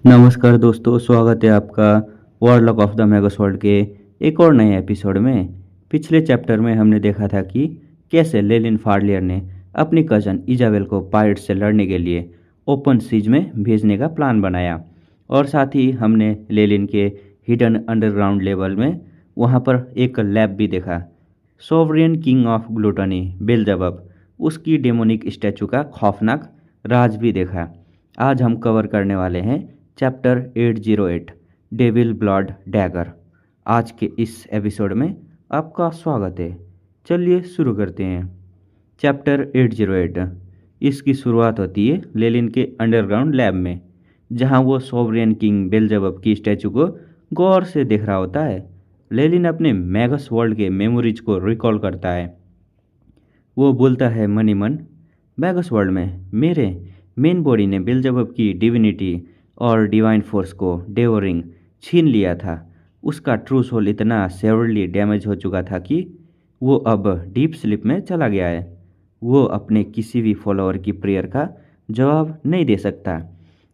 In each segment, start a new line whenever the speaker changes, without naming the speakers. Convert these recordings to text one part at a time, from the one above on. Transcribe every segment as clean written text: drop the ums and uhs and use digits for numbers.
नमस्कार दोस्तों, स्वागत है आपका warlock of the Magas world के एक और नए एपिसोड में। पिछले चैप्टर में हमने देखा था कि कैसे लेलिन फार्लियर ने अपनी कज़न इजाबेल को पायरेट से लड़ने के लिए ओपन सीज में भेजने का प्लान बनाया, और साथ ही हमने लेलिन के हिडन अंडरग्राउंड लेवल में वहाँ पर एक लैब भी देखा। सोवरियन किंग ऑफ ग्लूटनी बेल्जेबब, उसकी डेमोनिक स्टैचू का खौफनाक राज भी देखा। आज हम कवर करने वाले हैं चैप्टर 808 डेविल ब्लड डैगर। आज के इस एपिसोड में आपका स्वागत है। चलिए शुरू करते हैं। चैप्टर 808। इसकी शुरुआत होती है लेलिन के अंडरग्राउंड लैब में, जहां वो सोवरियन किंग बेल्जेबब की स्टैचू को गौर से देख रहा होता है। लेलिन अपने मैगस वर्ल्ड के मेमोरीज को रिकॉल करता है। वो बोलता है मन ही मन, मैगस वर्ल्ड में मेरे मेन बॉडी ने बेल्जेबब की डिविनिटी और डिवाइन फोर्स को डेवरिंग छीन लिया था। उसका ट्रू सोल इतना सेवरली डैमेज हो चुका था कि वो अब डीप स्लीप में चला गया है। वो अपने किसी भी फॉलोअर की प्रेयर का जवाब नहीं दे सकता।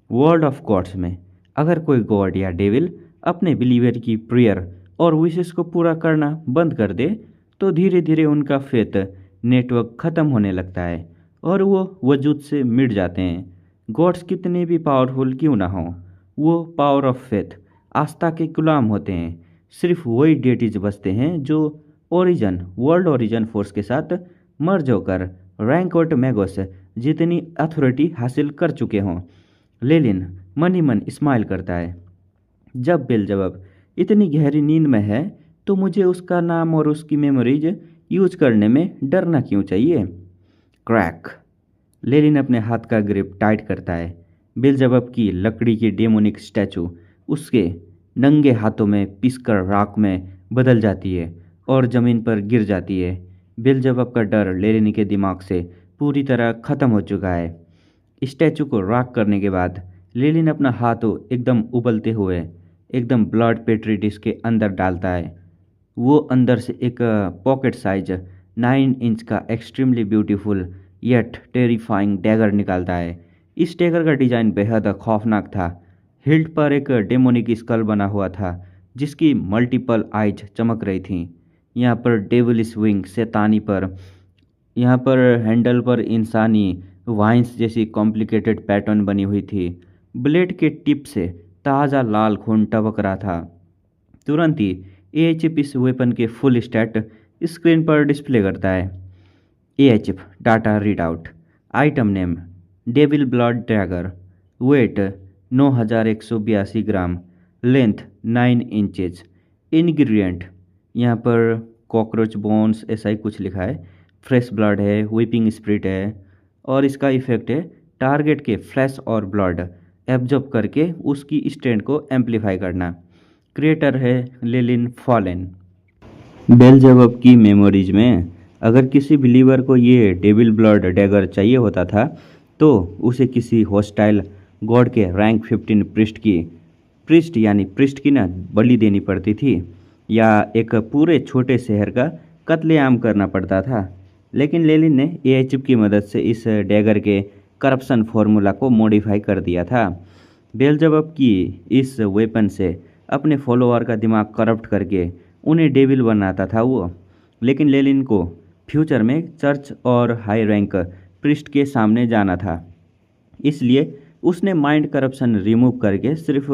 वर्ल्ड ऑफ गॉड्स में अगर कोई गॉड या डेविल अपने बिलीवर की प्रेयर और विशेष को पूरा करना बंद कर दे तो धीरे धीरे उनका फेथ नेटवर्क ख़त्म होने लगता है और वो वजूद से मिट जाते हैं। गॉड्स कितने भी पावरफुल क्यों ना हों, वो पावर ऑफ फेथ आस्था के गुलाम होते हैं। सिर्फ वही डेटीज बचते हैं जो वर्ल्ड ओरिजन फोर्स के साथ मर्ज होकर रैंक और मैगोस जितनी अथॉरिटी हासिल कर चुके हों। लेलिन मन ही मन स्माइल करता है। जब बेल्जेबब इतनी गहरी नींद में है तो मुझे उसका नाम और उसकी मेमोरीज यूज करने में डरना क्यों चाहिए। क्रैक। लेलिन अपने हाथ का ग्रिप टाइट करता है। बेल्जेबब की लकड़ी की डेमोनिक स्टैचू उसके नंगे हाथों में पिसकर राख में बदल जाती है और ज़मीन पर गिर जाती है। बेल्जेबब का डर लेलिन के दिमाग से पूरी तरह ख़त्म हो चुका है। स्टैचू को राख करने के बाद लेलिन अपना हाथ एकदम उबलते हुए एकदम ब्लड पेट्री डिश के अंदर डालता है। वो अंदर से एक पॉकेट साइज 9 इंच का extremely beautiful yet terrifying dagger निकालता है। इस डैगर का डिज़ाइन बेहद खौफनाक था। हिल्ट पर एक डेमोनिक स्कल बना हुआ था जिसकी मल्टीपल आइज चमक रही थीं। यहाँ पर डेविलिश विंग शैतानी पर, यहाँ पर हैंडल पर इंसानी वाइन्स जैसी कॉम्प्लिकेटेड पैटर्न बनी हुई थी। ब्लेड के टिप से ताज़ा लाल खून टपक रहा था। तुरंत ही एएचएफ इस वेपन के फुल स्टैट स्क्रीन पर डिस्प्ले करता है। AHF data readout. Item name devil blood dagger, weight 9182 gram, length 9 inches. Ingredient यहाँ पर कॉकरोच बोन्स ऐसा ही कुछ लिखा है। फ्रेश ब्लड है, वीपिंग स्प्रिट है, और इसका इफेक्ट है टारगेट के फ्लैश और ब्लड एब्जॉर्ब करके उसकी स्ट्रेंथ को एम्पलीफाई करना। क्रिएटर है लेलिन फॉलेन। बेल्जेबब की मेमोरीज में अगर किसी बिलीवर को ये डेविल ब्लड डैगर चाहिए होता था तो उसे किसी हॉस्टाइल गॉड के रैंक 15 प्रिस्ट की ना बलि देनी पड़ती थी, या एक पूरे छोटे शहर का कत्लेआम करना पड़ता था। लेकिन लेलिन ने एएचएफ की मदद से इस डैगर के करप्शन फार्मूला को मॉडिफाई कर दिया था। बेल्जेबब की इस वेपन से अपने फॉलोअर का दिमाग करप्ट करके उन्हें डेविल बनाता था वो। लेकिन लेलिन को फ्यूचर में चर्च और हाई रैंक प्रिस्ट के सामने जाना था, इसलिए उसने माइंड करप्शन रिमूव करके सिर्फ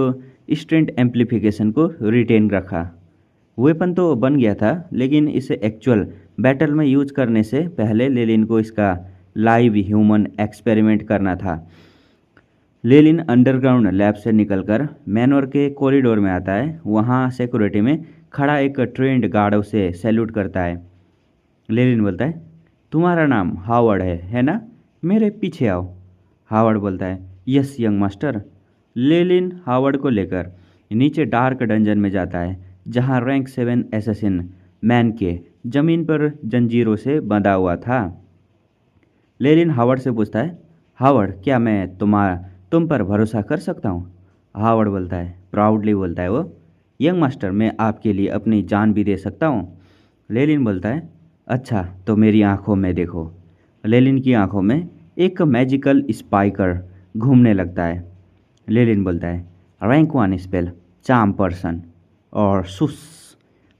स्ट्रेंथ एम्पलीफिकेशन को रिटेन रखा। वेपन तो बन गया था, लेकिन इसे एक्चुअल बैटल में यूज करने से पहले लेलिन को इसका लाइव ह्यूमन एक्सपेरिमेंट करना था। लेलिन अंडरग्राउंड लैब से निकलकर मैनोर के कॉरिडोर में आता है। वहाँ सिक्योरिटी में खड़ा एक ट्रेंड गार्ड उसे सैल्यूट करता है। लेलिन बोलता है, तुम्हारा नाम हावर्ड है ना? मेरे पीछे आओ। हावर्ड बोलता है, यस यंग मास्टर। लेलिन हावर्ड को लेकर नीचे डार्क डंजन में जाता है, जहाँ रैंक 7 एसेसिन मैन के जमीन पर जंजीरों से बंधा हुआ था। लेलिन हावर्ड से पूछता है, हावर्ड, क्या मैं तुम पर भरोसा कर सकता हूँ? हावर्ड बोलता है, प्राउडली बोलता है वो, यंग मास्टर, मैं आपके लिए अपनी जान भी दे सकता हूँ। लेलिन बोलता है, अच्छा तो मेरी आंखों में देखो। लेलिन की आंखों में एक मैजिकल स्पाइकर घूमने लगता है। लेलिन बोलता है, रैंक 1 स्पेल चार्म पर्सन। और सुस,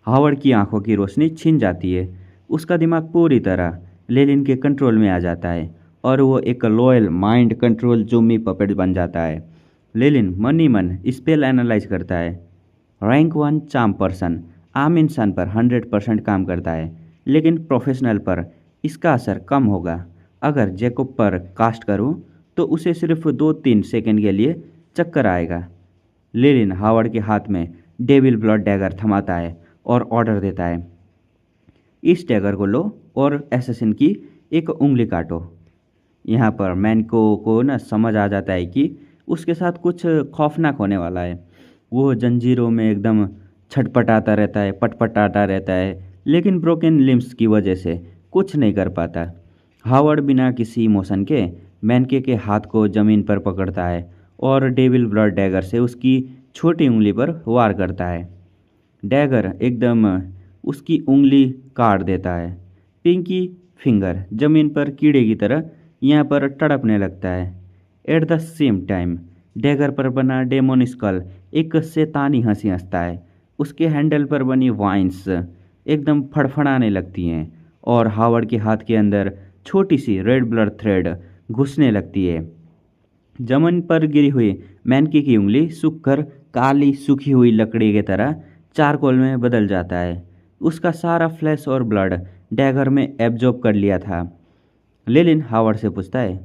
हावर्ड की आंखों की रोशनी छिन जाती है। उसका दिमाग पूरी तरह लेलिन के कंट्रोल में आ जाता है और वो एक loyal mind control Jummi puppet बन जाता है। लेलिन मन ही मन स्पेल एनालाइज करता है। रैंक 1 चार्म पर्सन आम इंसान पर 100% काम करता है, लेकिन प्रोफेशनल पर इसका असर कम होगा। अगर जैकब पर कास्ट करूं तो उसे सिर्फ 2-3 सेकंड के लिए चक्कर आएगा। लेलिन हावर्ड के हाथ में डेविल ब्लड डैगर थमाता है और ऑर्डर देता है, इस डैगर को लो और एसेसिन की एक उंगली काटो। यहाँ पर मैनको को ना समझ आ जाता है कि उसके साथ कुछ खौफनाक होने वाला है। वो जंजीरों में एकदम छटपटाता रहता है, पटपटाता रहता है, लेकिन ब्रोकन लिम्स की वजह से कुछ नहीं कर पाता। हावर्ड बिना किसी इमोशन के मैनके के हाथ को ज़मीन पर पकड़ता है और डेविल ब्लड डैगर से उसकी छोटी उंगली पर वार करता है। डैगर एकदम उसकी उंगली काट देता है। पिंकी फिंगर जमीन पर कीड़े की तरह यहाँ पर तड़पने लगता है। At the same time dagger पर बना डेमोन स्कल एक शैतानी हंसी हंसता है। उसके हैंडल पर बनी वाइन्स एकदम फड़फड़ाने लगती हैं और हावर्ड के हाथ के अंदर छोटी सी रेड ब्लड थ्रेड घुसने लगती है। जमीन पर गिरी हुई मैनकी की उंगली सूखकर काली सूखी हुई लकड़ी की तरह चारकोल में बदल जाता है। उसका सारा फ्लैश और ब्लड डैगर में एब्जॉर्ब कर लिया था। लेलिन हावर्ड से पूछता है,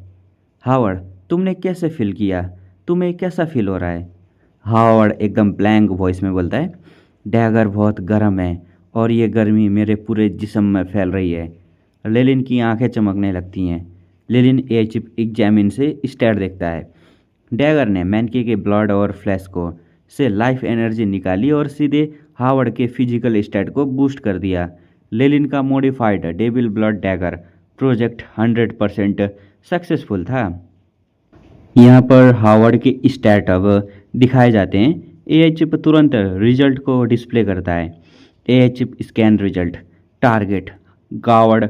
हावर्ड तुमने कैसे फील किया? तुम्हें कैसा फील हो रहा है? हावर्ड एकदम ब्लैंक वॉइस में बोलता है, डैगर बहुत गर्म है और ये गर्मी मेरे पूरे जिस्म में फैल रही है। लेलिन की आंखें चमकने लगती हैं। लेलिन ए चिप एग्जामिन से स्टैट देखता है। डैगर ने मैनके के ब्लड और फ्लैश को से लाइफ एनर्जी निकाली और सीधे हावर्ड के फिजिकल स्टैट को बूस्ट कर दिया। लेलिन का modified devil blood dagger project 100% successful था। यहाँ पर हावर्ड के स्टैट अब दिखाए जाते हैं। एआई चिप तुरंत रिजल्ट को डिस्प्ले करता है। AI chip scan result, target गावर्ड,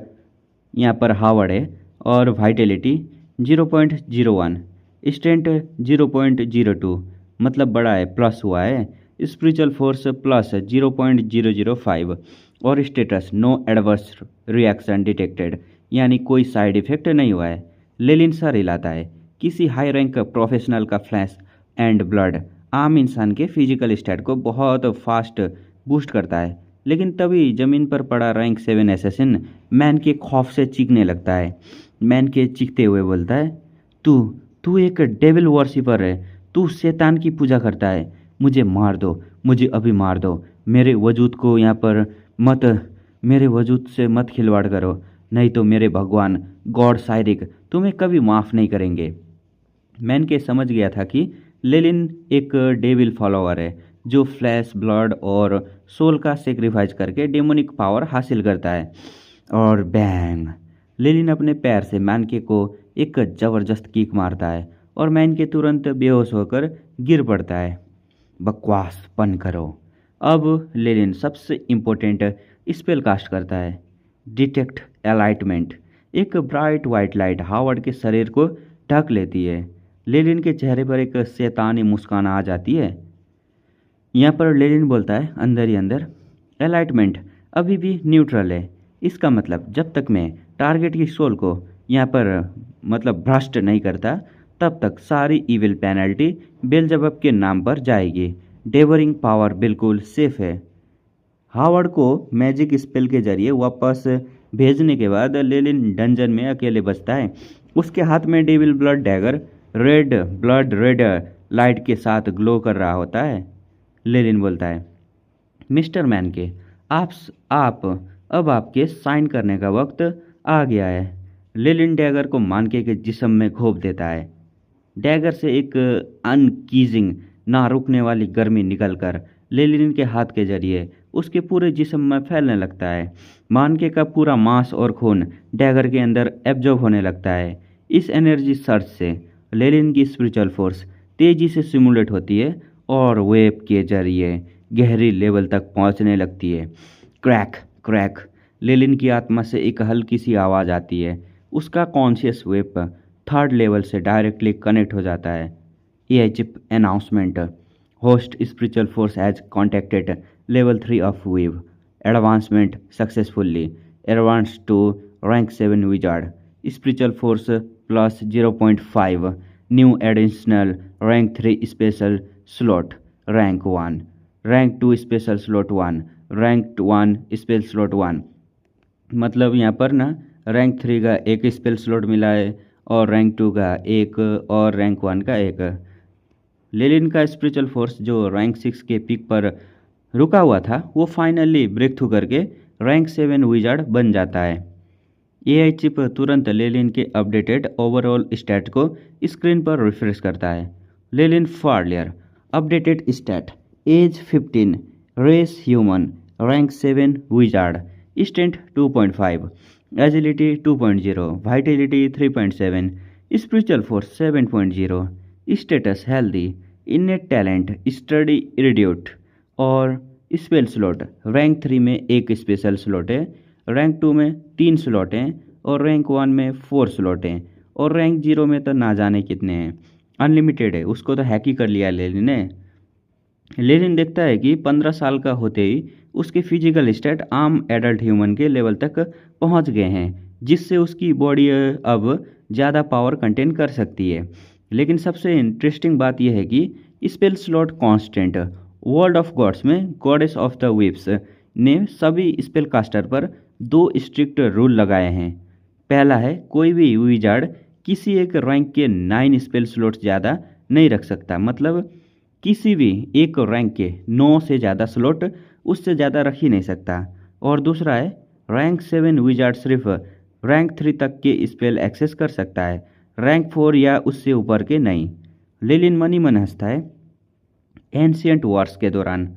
यहाँ पर हावर्ड है, और वाइटलिटी 0.01, स्ट्रेंथ 0.02 मतलब बड़ा है, प्लस हुआ है। स्पिरिचुअल फोर्स प्लस 0.005 और status no adverse reaction detected, यानी कोई साइड इफेक्ट नहीं हुआ है। लेलिन सर हिलाता है। किसी हाई रैंक प्रोफेशनल का फ्लैश एंड ब्लड आम इंसान के फिजिकल स्टैट को बहुत फास्ट बूस्ट करता है, लेकिन तभी ज़मीन पर पड़ा रैंक 7 एसेसिन मैन के खौफ से चीखने लगता है। मैन के चीखते हुए बोलता है, तू तू एक डेविल वर्शिपर है, तू शैतान की पूजा करता है। मुझे मार दो, मुझे अभी मार दो। मेरे वजूद को यहाँ पर मत मेरे वजूद से मत खिलवाड़ करो, नहीं तो मेरे भगवान गॉड साइरिक तुम्हें कभी माफ़ नहीं करेंगे। मैन के समझ गया था कि लेलिन एक डेविल फॉलोअर है जो फ्लैश, ब्लड और सोल का सेक्रीफाइस करके डेमोनिक पावर हासिल करता है। और बैंग, लेलिन अपने पैर से मैनके को एक ज़बरदस्त किक मारता है और मैनके तुरंत बेहोश होकर गिर पड़ता है। बकवास बंद करो। अब लेलिन सबसे इम्पोर्टेंट स्पेल कास्ट करता है, डिटेक्ट एलाइटमेंट। एक ब्राइट वाइट लाइट हावर्ड के शरीर को ढक लेती है। लेलिन के चेहरे पर एक शैतानी मुस्कान आ जाती है। यहाँ पर लेलिन बोलता है अंदर ही अंदर, एलाइटमेंट अभी भी न्यूट्रल है। इसका मतलब जब तक मैं टारगेट की सोल को यहाँ पर भ्रष्ट नहीं करता, तब तक सारी इविल पेनल्टी बेलजबब के नाम पर जाएगी। डेवरिंग पावर बिल्कुल सेफ है। हावर्ड को मैजिक स्पेल के जरिए वापस भेजने के बाद लेलिन डंजन में अकेले बचता है। उसके हाथ में devil blood dagger red light के साथ ग्लो कर रहा होता है। लेलिन बोलता है, मिस्टर मैन के आप अब आपके साइन करने का वक्त आ गया है। लेलिन डैगर को मानके के जिस्म में घोंप देता है। डैगर से एक अनकीजिंग ना रुकने वाली गर्मी निकलकर लेलिन के हाथ के जरिए उसके पूरे जिस्म में फैलने लगता है। मानके का पूरा मांस और खून डैगर के अंदर एब्जॉर्ब होने लगता है। इस एनर्जी सर्च से लेलिन की स्पिरिचुअल फोर्स तेजी से सिमुलेट होती है और वेब के जरिए गहरी लेवल तक पहुंचने लगती है। क्रैक क्रैक, लेलिन की आत्मा से एक हल्की सी आवाज़ आती है। उसका कॉन्शियस वेब 3rd लेवल से डायरेक्टली कनेक्ट हो जाता है। AI chip announcement, Host spiritual force has contacted level 3 of Wave. Advancement successfully. Advanced to rank 7 wizard. Spiritual force plus 0.5. New additional rank 3 special slot. Rank 1. Rank 2 special slot 1. Rank 1 special slot 1. मतलब यहाँ पर ना rank 3 का एक spell slot मिला है और rank 2 का एक और रैंक 1 का एक। लेलिन का स्पिरिचुअल फोर्स जो रैंक 6 के पिक पर रुका हुआ था वो फाइनली ब्रेक थ्रू करके रैंक 7 विजार्ड बन जाता है। एआई चिप तुरंत लेलिन के अपडेटेड ओवरऑल स्टैट को स्क्रीन पर रिफ्रेश करता है। लेलिन फार्लियर updated stat age 15 race human rank 7 wizard strength 2.5 agility 2.0 vitality 3.7 spiritual force 7.0 status healthy innate talent study इरिड्यूट और स्पेल स्लॉट रैंक 3 में एक स्पेशल स्लॉट है, रैंक 2 में 3 स्लॉट हैं और रैंक 1 में 4 स्लॉट हैं और रैंक 0 में तो ना जाने कितने हैं। अनलिमिटेड है, उसको तो हैक ही कर लिया लेलिन ने। लेलिन देखता है कि 15 साल का होते ही उसके फिजिकल स्टेट आम एडल्ट ह्यूमन के लेवल तक पहुंच गए हैं, जिससे उसकी बॉडी अब ज़्यादा पावर कंटेन कर सकती है। लेकिन सबसे इंटरेस्टिंग बात यह है कि spell slot constant world of gods में गॉडेस ऑफ द वेव्स ने सभी स्पेल कास्टर पर 2 स्ट्रिक्ट रूल लगाए हैं। पहला है कोई भी विजार्ड किसी एक रैंक के 9 स्पेल स्लॉट्स ज़्यादा नहीं रख सकता, मतलब किसी भी एक रैंक के 9 से ज़्यादा स्लॉट उससे ज़्यादा रख ही नहीं सकता। और दूसरा है रैंक 7 विजार्ड सिर्फ रैंक 3 तक के स्पेल एक्सेस कर सकता है, रैंक 4 या उससे ऊपर के नहीं। लेलिन मनी मन हंसता है। एंशियंट वॉर्स के दौरान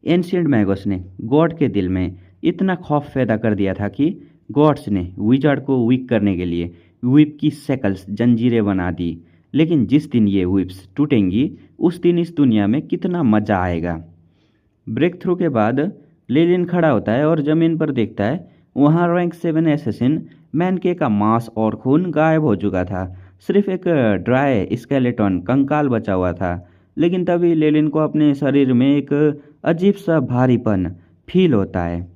एंशियंट मैगोस ने गॉड के दिल में इतना खौफ पैदा कर दिया था कि गॉड्स ने विजार्ड को वीक करने के लिए व्हिप की सेकल्स जंजीरें बना दी। लेकिन जिस दिन ये व्हिप्स टूटेंगी उस दिन इस दुनिया में कितना मज़ा आएगा। ब्रेक थ्रू के बाद लेलिन खड़ा होता है और ज़मीन पर देखता है वहाँ रैंक 7 एसेसिन मैनके का मांस और खून गायब हो चुका था, सिर्फ एक ड्राई स्केलेटन कंकाल बचा हुआ था। लेकिन तभी लेलिन को अपने शरीर में एक अजीब सा भारीपन फील होता है।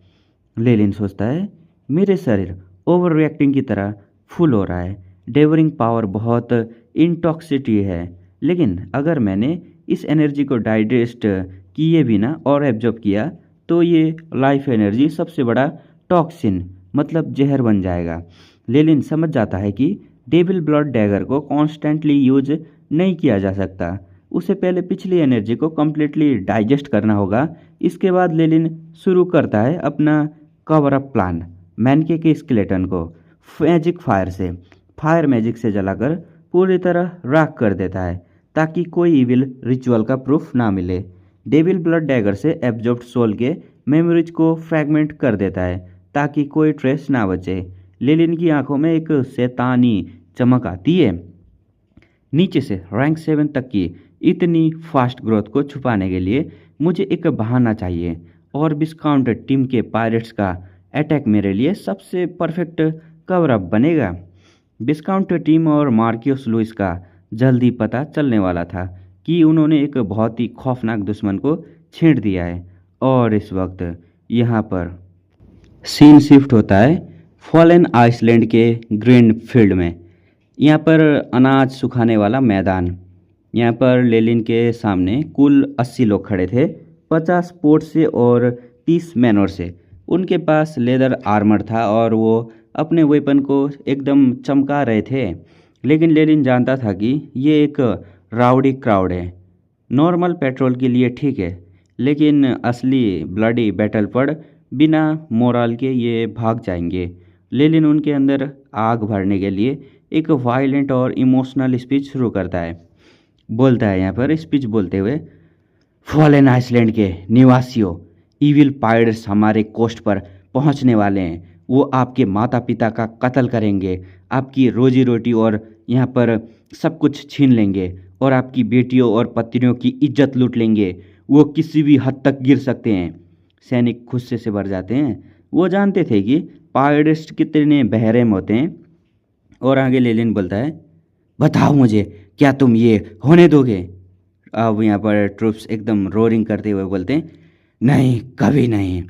लेलिन सोचता है मेरे शरीर ओवर रिएक्टिंग की तरह फुल हो रहा है, डेवरिंग पावर बहुत इंटॉक्सिटी है, लेकिन अगर मैंने इस एनर्जी को डाइजेस्ट किए बिना और एब्जॉर्ब किया तो ये लाइफ एनर्जी सबसे बड़ा टॉक्सिन मतलब जहर बन जाएगा। लेलिन समझ जाता है कि डेविल ब्लड डैगर को कॉन्स्टेंटली यूज नहीं किया जा सकता, उसे पहले पिछली एनर्जी को कम्प्लीटली डाइजेस्ट करना होगा। इसके बाद लेलिन शुरू करता है अपना कवर अप प्लान। मैनके के स्केलेटन को फायर मैजिक से जलाकर पूरी तरह राख कर देता है ताकि कोई इविल रिचुअल का प्रूफ ना मिले। डेविल ब्लड डैगर से एब्जॉर्ब्ड सोल के मेमोरीज को फ्रैगमेंट कर देता है ताकि कोई ट्रेस ना बचे। लेलिन की आंखों में एक शैतानी चमक आती है। नीचे से रैंक 7 तक की इतनी फास्ट ग्रोथ को छुपाने के लिए मुझे एक बहाना चाहिए और विस्काउंट टीम के पायरेट्स का अटैक मेरे लिए सबसे परफेक्ट कवर अप बनेगा। विस्काउंट टीम और मार्कियोस लुइस का जल्दी पता चलने वाला था कि उन्होंने एक बहुत ही खौफनाक दुश्मन को छेड़ दिया है। और इस वक्त यहाँ पर सीन शिफ्ट होता है फॉलन आइसलैंड के ग्रीन फील्ड में। यहाँ पर अनाज सुखाने वाला मैदान। यहाँ पर लेलिन के सामने कुल 80 लोग खड़े थे, 50 पोर्ट से और 30 मैनोर से। उनके पास लेदर आर्मर था और वो अपने वेपन को एकदम चमका रहे थे। लेकिन लेलिन जानता था कि ये एक राउडी क्राउड है। नॉर्मल पेट्रोल के लिए ठीक है, लेकिन असली ब्लडी बैटल पर बिना मोरल के ये भाग जाएंगे। लेलिन उनके अंदर आग भरने के लिए एक वायलेंट और इमोशनल स्पीच शुरू करता है। बोलता है यहाँ पर स्पीच बोलते हुए, फॉलन आइसलैंड के निवासियों, इविल पायरेट्स हमारे कोस्ट पर पहुँचने वाले हैं। वो आपके माता पिता का कत्ल करेंगे, आपकी रोजी रोटी और यहाँ पर सब कुछ छीन लेंगे और आपकी बेटियों और पत्नियों की इज्जत लूट लेंगे। वो किसी भी हद तक गिर सकते हैं। सैनिक गुस्से से भर जाते हैं। वो जानते थे कि पायरेट्स कितने बहरेम होते हैं। और आगे लेलिन बोलता है, बताओ मुझे, क्या तुम ये होने दोगे? अब यहाँ पर ट्रूप्स एकदम रोरिंग करते हुए बोलते हैं, नहीं कभी नहीं।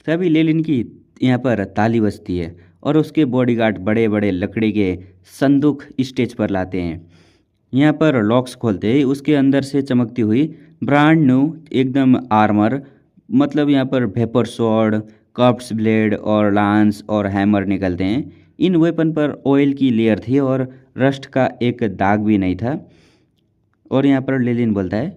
तभी लेलिन की यहाँ पर ताली बजती है और उसके बॉडीगार्ड बड़े बड़े लकड़ी के संदूक स्टेज पर लाते हैं। यहाँ पर लॉक्स खोलते ही उसके अंदर से चमकती हुई ब्रांड न्यू एकदम आर्मर, मतलब यहाँ पर वेपर स्वॉर्ड, कर्व्ड ब्लेड और लांस और हैमर निकलते हैं। इन वेपन पर ऑयल की लेयर थी और रस्ट का एक दाग भी नहीं था। और यहाँ पर लेलिन बोलता है,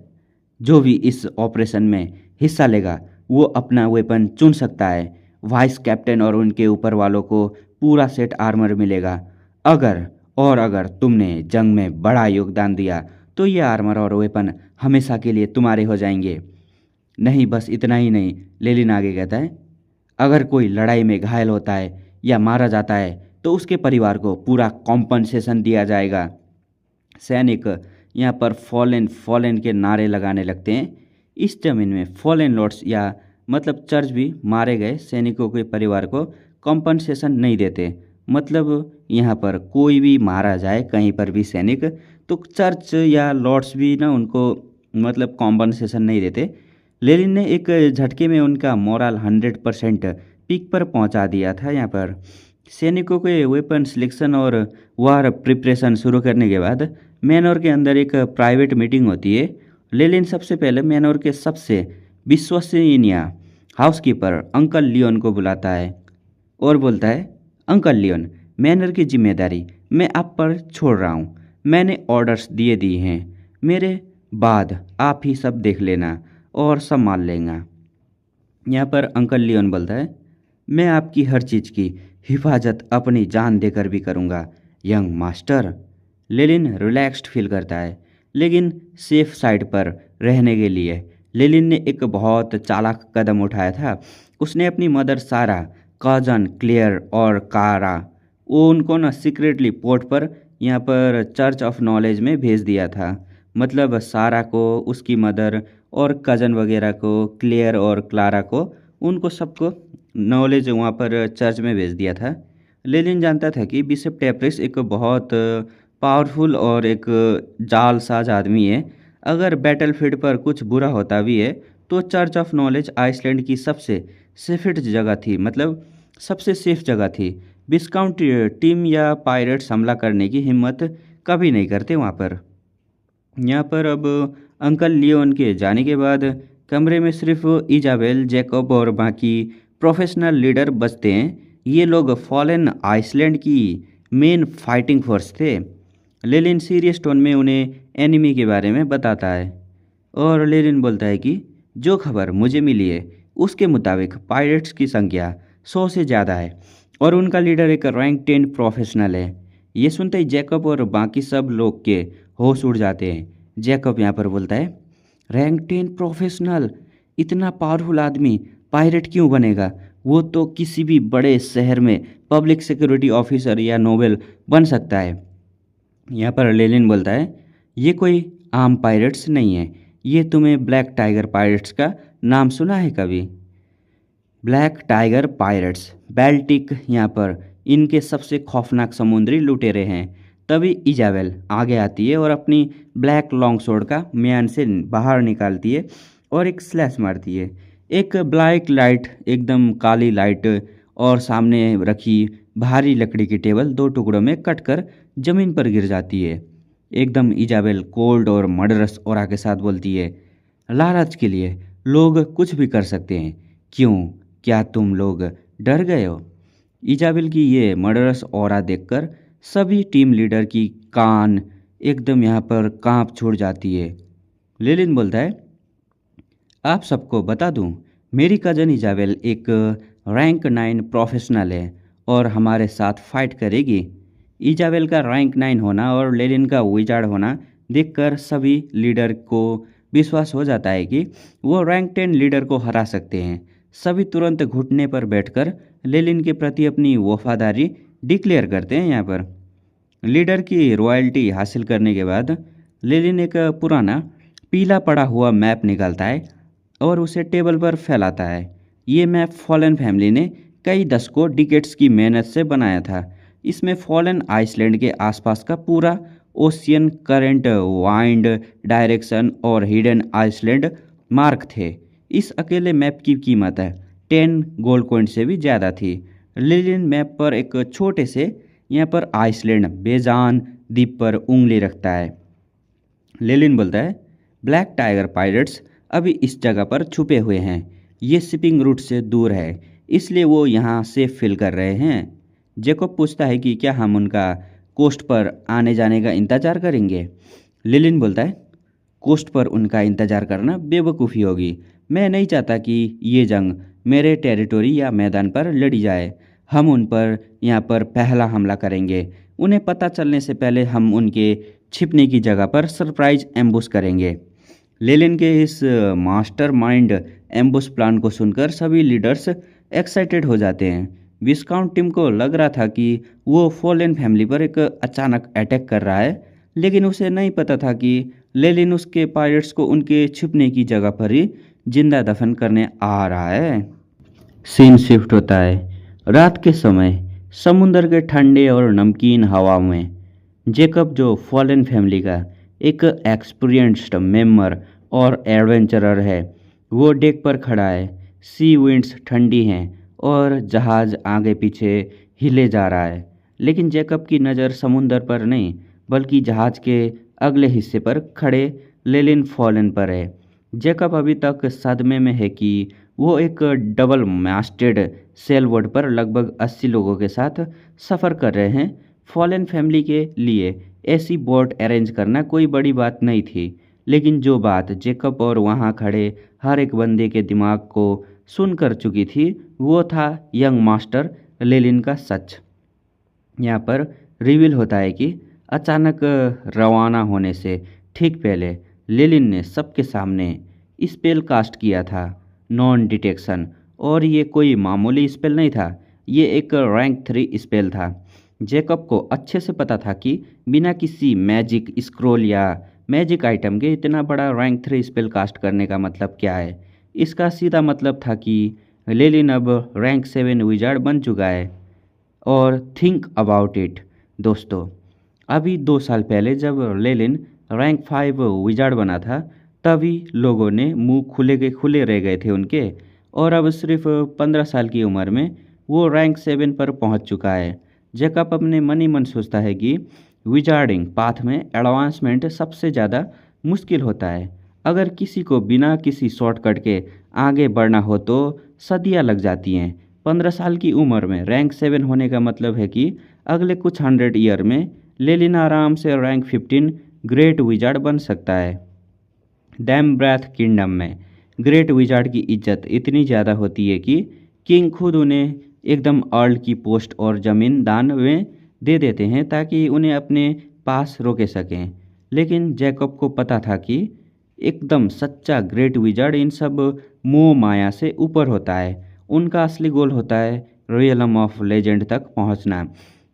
जो भी इस ऑपरेशन में हिस्सा लेगा वो अपना वेपन चुन सकता है। वाइस कैप्टन और उनके ऊपर वालों को पूरा सेट आर्मर मिलेगा। अगर तुमने जंग में बड़ा योगदान दिया तो ये आर्मर और वेपन हमेशा के लिए तुम्हारे हो जाएंगे। नहीं बस इतना ही नहीं, लेलिन आगे कहता है, अगर कोई लड़ाई में घायल होता है या मारा जाता है तो उसके परिवार को पूरा कॉम्पनसेशन दिया जाएगा। सैनिक यहाँ पर फॉलेन फॉलेन के नारे लगाने लगते हैं। इस जमीन में फॉलेन लॉर्ड्स या मतलब चर्च भी मारे गए सैनिकों के परिवार को कॉम्पनसेशन नहीं देते। मतलब यहाँ पर कोई भी मारा जाए कहीं पर भी सैनिक, तो चर्च या लॉर्ड्स भी ना उनको मतलब कॉम्पनसेशन नहीं देते। लेनिन ने एक झटके में उनका मोरल 100% पीक पर पहुंचा दिया था। यहाँ पर सैनिकों के वेपन सिलेक्शन और वार प्रिपरेशन शुरू करने के बाद मैनोर के अंदर एक प्राइवेट मीटिंग होती है। लेनिन सबसे पहले मैनोर के सबसे विश्वसनीय हाउसकीपर अंकल लियोन को बुलाता है और बोलता है, अंकल लियोन, मैनर की जिम्मेदारी मैं आप पर छोड़ रहा हूँ। मैंने ऑर्डर्स दिए हैं, मेरे बाद आप ही सब देख लेना और संभाल लेगा। यहाँ पर अंकल लियोन बोलता है, मैं आपकी हर चीज़ की हिफाजत अपनी जान देकर भी करूँगा young master. Lenin relaxed feel करता है, लेकिन सेफ साइड पर रहने के लिए लेनिन ने एक बहुत चालाक कदम उठाया था। उसने अपनी मदर सारा, कजन क्लेयर और कारा, वो उनको ना सीक्रेटली पोर्ट पर यहाँ पर चर्च ऑफ नॉलेज में भेज दिया था। मतलब सारा को, उसकी मदर और कज़न वगैरह को, क्लेयर और क्लारा को, उनको सबको नॉलेज वहाँ पर चर्च में भेज दिया था। लेनिन जानता था कि बिशप टेप्रिस एक बहुत पावरफुल और एक जालसाज आदमी है। अगर बैटलफील्ड पर कुछ बुरा होता भी है तो चर्च ऑफ नॉलेज आइसलैंड की सबसे सेफेस्ट जगह थी, मतलब सबसे सेफ जगह थी। विस्काउंट टीम या पायरेट्स हमला करने की हिम्मत कभी नहीं करते वहाँ पर। यहाँ पर अब अंकल लियोन के जाने के बाद कमरे में सिर्फ इजाबेल, जैकब और बाकी प्रोफेशनल लीडर बचते हैं। ये लोग फॉलेन आइसलैंड की मेन फाइटिंग फोर्स थे। लेनिन सीरियस टोन में उन्हें एनिमी के बारे में बताता है और लेनिन बोलता है कि जो खबर मुझे मिली है उसके मुताबिक पायरेट्स की संख्या 100 से ज़्यादा है और उनका लीडर एक रैंक 10 प्रोफेशनल है। ये सुनते ही जैकब और बाकी सब लोग के होश उड़ जाते हैं। जैकब यहाँ पर बोलता है, रैंक 10 प्रोफेशनल, इतना पावरफुल आदमी पायरेट क्यों बनेगा? वो तो किसी भी बड़े शहर में पब्लिक सिक्योरिटी ऑफिसर या नोबेल बन सकता है। यहाँ पर लेनिन बोलता है, ये कोई आम पायरेट्स नहीं है। ये तुम्हें ब्लैक टाइगर पायरेट्स का नाम सुना है कभी? ब्लैक टाइगर पायरेट्स बाल्टिक यहाँ पर इनके सबसे खौफनाक समुद्री लुटेरे हैं। तभी इजाबेल आगे आती है और अपनी ब्लैक लॉन्ग सोर्ड का म्यान से बाहर निकालती है और एक स्लैश मारती है। एक ब्लैक लाइट, एकदम काली लाइट, और सामने रखी भारी लकड़ी की टेबल 2 टुकड़ों में कटकर जमीन पर गिर जाती है। एकदम इजाबेल कोल्ड और मर्डरस ऑरा के साथ बोलती है, लालच के लिए लोग कुछ भी कर सकते हैं, क्यों, क्या तुम लोग डर गए हो? इजाबेल की ये मर्डरस ऑरा देखकर सभी टीम लीडर की कान एकदम यहाँ पर कांप छोड़ जाती है। लेनिन बोलता है, आप सबको बता दूं, मेरी कज़न इजाबेल एक रैंक 9 प्रोफेशनल है और हमारे साथ फाइट करेगी। इजाबेल का रैंक 9 होना और लेनिन का विजार्ड होना देखकर सभी लीडर को विश्वास हो जाता है कि वो रैंक 10 लीडर को हरा सकते हैं। सभी तुरंत घुटने पर बैठकर लेनिन के प्रति अपनी वफादारी डिक्लेयर करते हैं। यहाँ पर लीडर की रॉयल्टी हासिल करने के बाद लेनिन एक पुराना पीला पड़ा हुआ मैप निकालता है और उसे टेबल पर फैलाता है। ये मैप फॉलन फैमिली ने कई दशकों डिकेट्स की मेहनत से बनाया था। इसमें फॉलन आइसलैंड के आसपास का पूरा ओशियन करंट, वाइंड डायरेक्शन और हिडन आइसलैंड मार्क थे। इस अकेले मैप की कीमत 10 गोल्ड कॉइन से भी ज़्यादा थी। लिलिन मैप पर एक छोटे से यहाँ पर आइसलैंड बेजान द्वीप पर उंगली रखता है। लिलिन बोलता है, ब्लैक टाइगर पायरेट्स अभी इस जगह पर छुपे हुए हैं। ये शिपिंग रूट से दूर है, इसलिए वो यहाँ सेफ फील कर रहे हैं। जेकब पूछता है कि क्या हम उनका कोस्ट पर आने जाने का इंतज़ार करेंगे। लिलिन बोलता है, कोस्ट पर उनका इंतज़ार करना बेवकूफ़ी होगी। मैं नहीं चाहता कि ये जंग मेरे टेरिटोरी या मैदान पर लड़ी जाए। हम उन पर यहाँ पर पहला हमला करेंगे। उन्हें पता चलने से पहले हम उनके छिपने की जगह पर सरप्राइज एम्बुश करेंगे। लेलिन के इस मास्टर माइंड एम्बुश प्लान को सुनकर सभी लीडर्स एक्साइटेड हो जाते हैं। विस्काउंट टीम को लग रहा था कि वो फॉलेन फैमिली पर एक अचानक अटैक कर रहा है, लेकिन उसे नहीं पता था कि लेलिन उसके पायरेट्स को उनके छिपने की जगह पर ही जिंदा दफन करने आ रहा है। सीन शिफ्ट होता है। रात के समय समुंदर के ठंडे और नमकीन हवा में जेकब, जो फॉलेन फैमिली का एक एक्सपीरियंस्ड मेंबर और एडवेंचरर है, वो डेक पर खड़ा है। सी विंड्स ठंडी हैं और जहाज़ आगे पीछे हिले जा रहा है, लेकिन जेकब की नज़र समुंदर पर नहीं बल्कि जहाज़ के अगले हिस्से पर खड़े लेलिन फॉलेन पर है। जेकब अभी तक सदमे में है कि वो एक डबल मास्टेड सेल बोट पर लगभग 80 लोगों के साथ सफ़र कर रहे हैं। फॉलेन फैमिली के लिए ऐसी बोट अरेंज करना कोई बड़ी बात नहीं थी, लेकिन जो बात जेकब और वहाँ खड़े हर एक बंदे के दिमाग को सुन कर चुकी थी वो था यंग मास्टर लेलिन का सच। यहाँ पर रिवील होता है कि अचानक रवाना होने से ठीक पहले लेलिन ने सबके सामने स्पेल कास्ट किया था, नॉन डिटेक्शन। और ये कोई मामूली स्पेल नहीं था, ये एक रैंक 3 स्पेल था। जेकब को अच्छे से पता था कि बिना किसी मैजिक स्क्रोल या मैजिक आइटम के इतना बड़ा रैंक 3 स्पेल कास्ट करने का मतलब क्या है। इसका सीधा मतलब था कि लेलिन अब रैंक 7 विजार्ड बन चुका है। और थिंक अबाउट इट दोस्तों, अभी 2 साल पहले जब लेलिन रैंक 5 विजार्ड बना था, तभी लोगों ने मुंह खुले के खुले रह गए थे उनके। और अब सिर्फ 15 साल की उम्र में वो रैंक 7 पर पहुंच चुका है। जेकब अपने मन ही मन सोचता है कि विजार्डिंग पाथ में एडवांसमेंट सबसे ज़्यादा मुश्किल होता है। अगर किसी को बिना किसी शॉर्टकट के आगे बढ़ना हो तो सदियां लग जाती हैं। 15 साल की उम्र में रैंक 7 होने का मतलब है कि अगले कुछ 100 ईयर में लेलिन आराम से रैंक 15 ग्रेट विजार्ड बन सकता है। डैम ब्रेथ किंगडम में ग्रेट विजार्ड की इज्जत इतनी ज़्यादा होती है कि किंग खुद उन्हें एकदम अर्ल की पोस्ट और ज़मीन दान में दे देते हैं ताकि उन्हें अपने पास रोके सकें। लेकिन जैकब को पता था कि एकदम सच्चा ग्रेट विजार्ड इन सब मोह माया से ऊपर होता है। उनका असली गोल होता है रियलम ऑफ लेजेंड तक पहुंचना।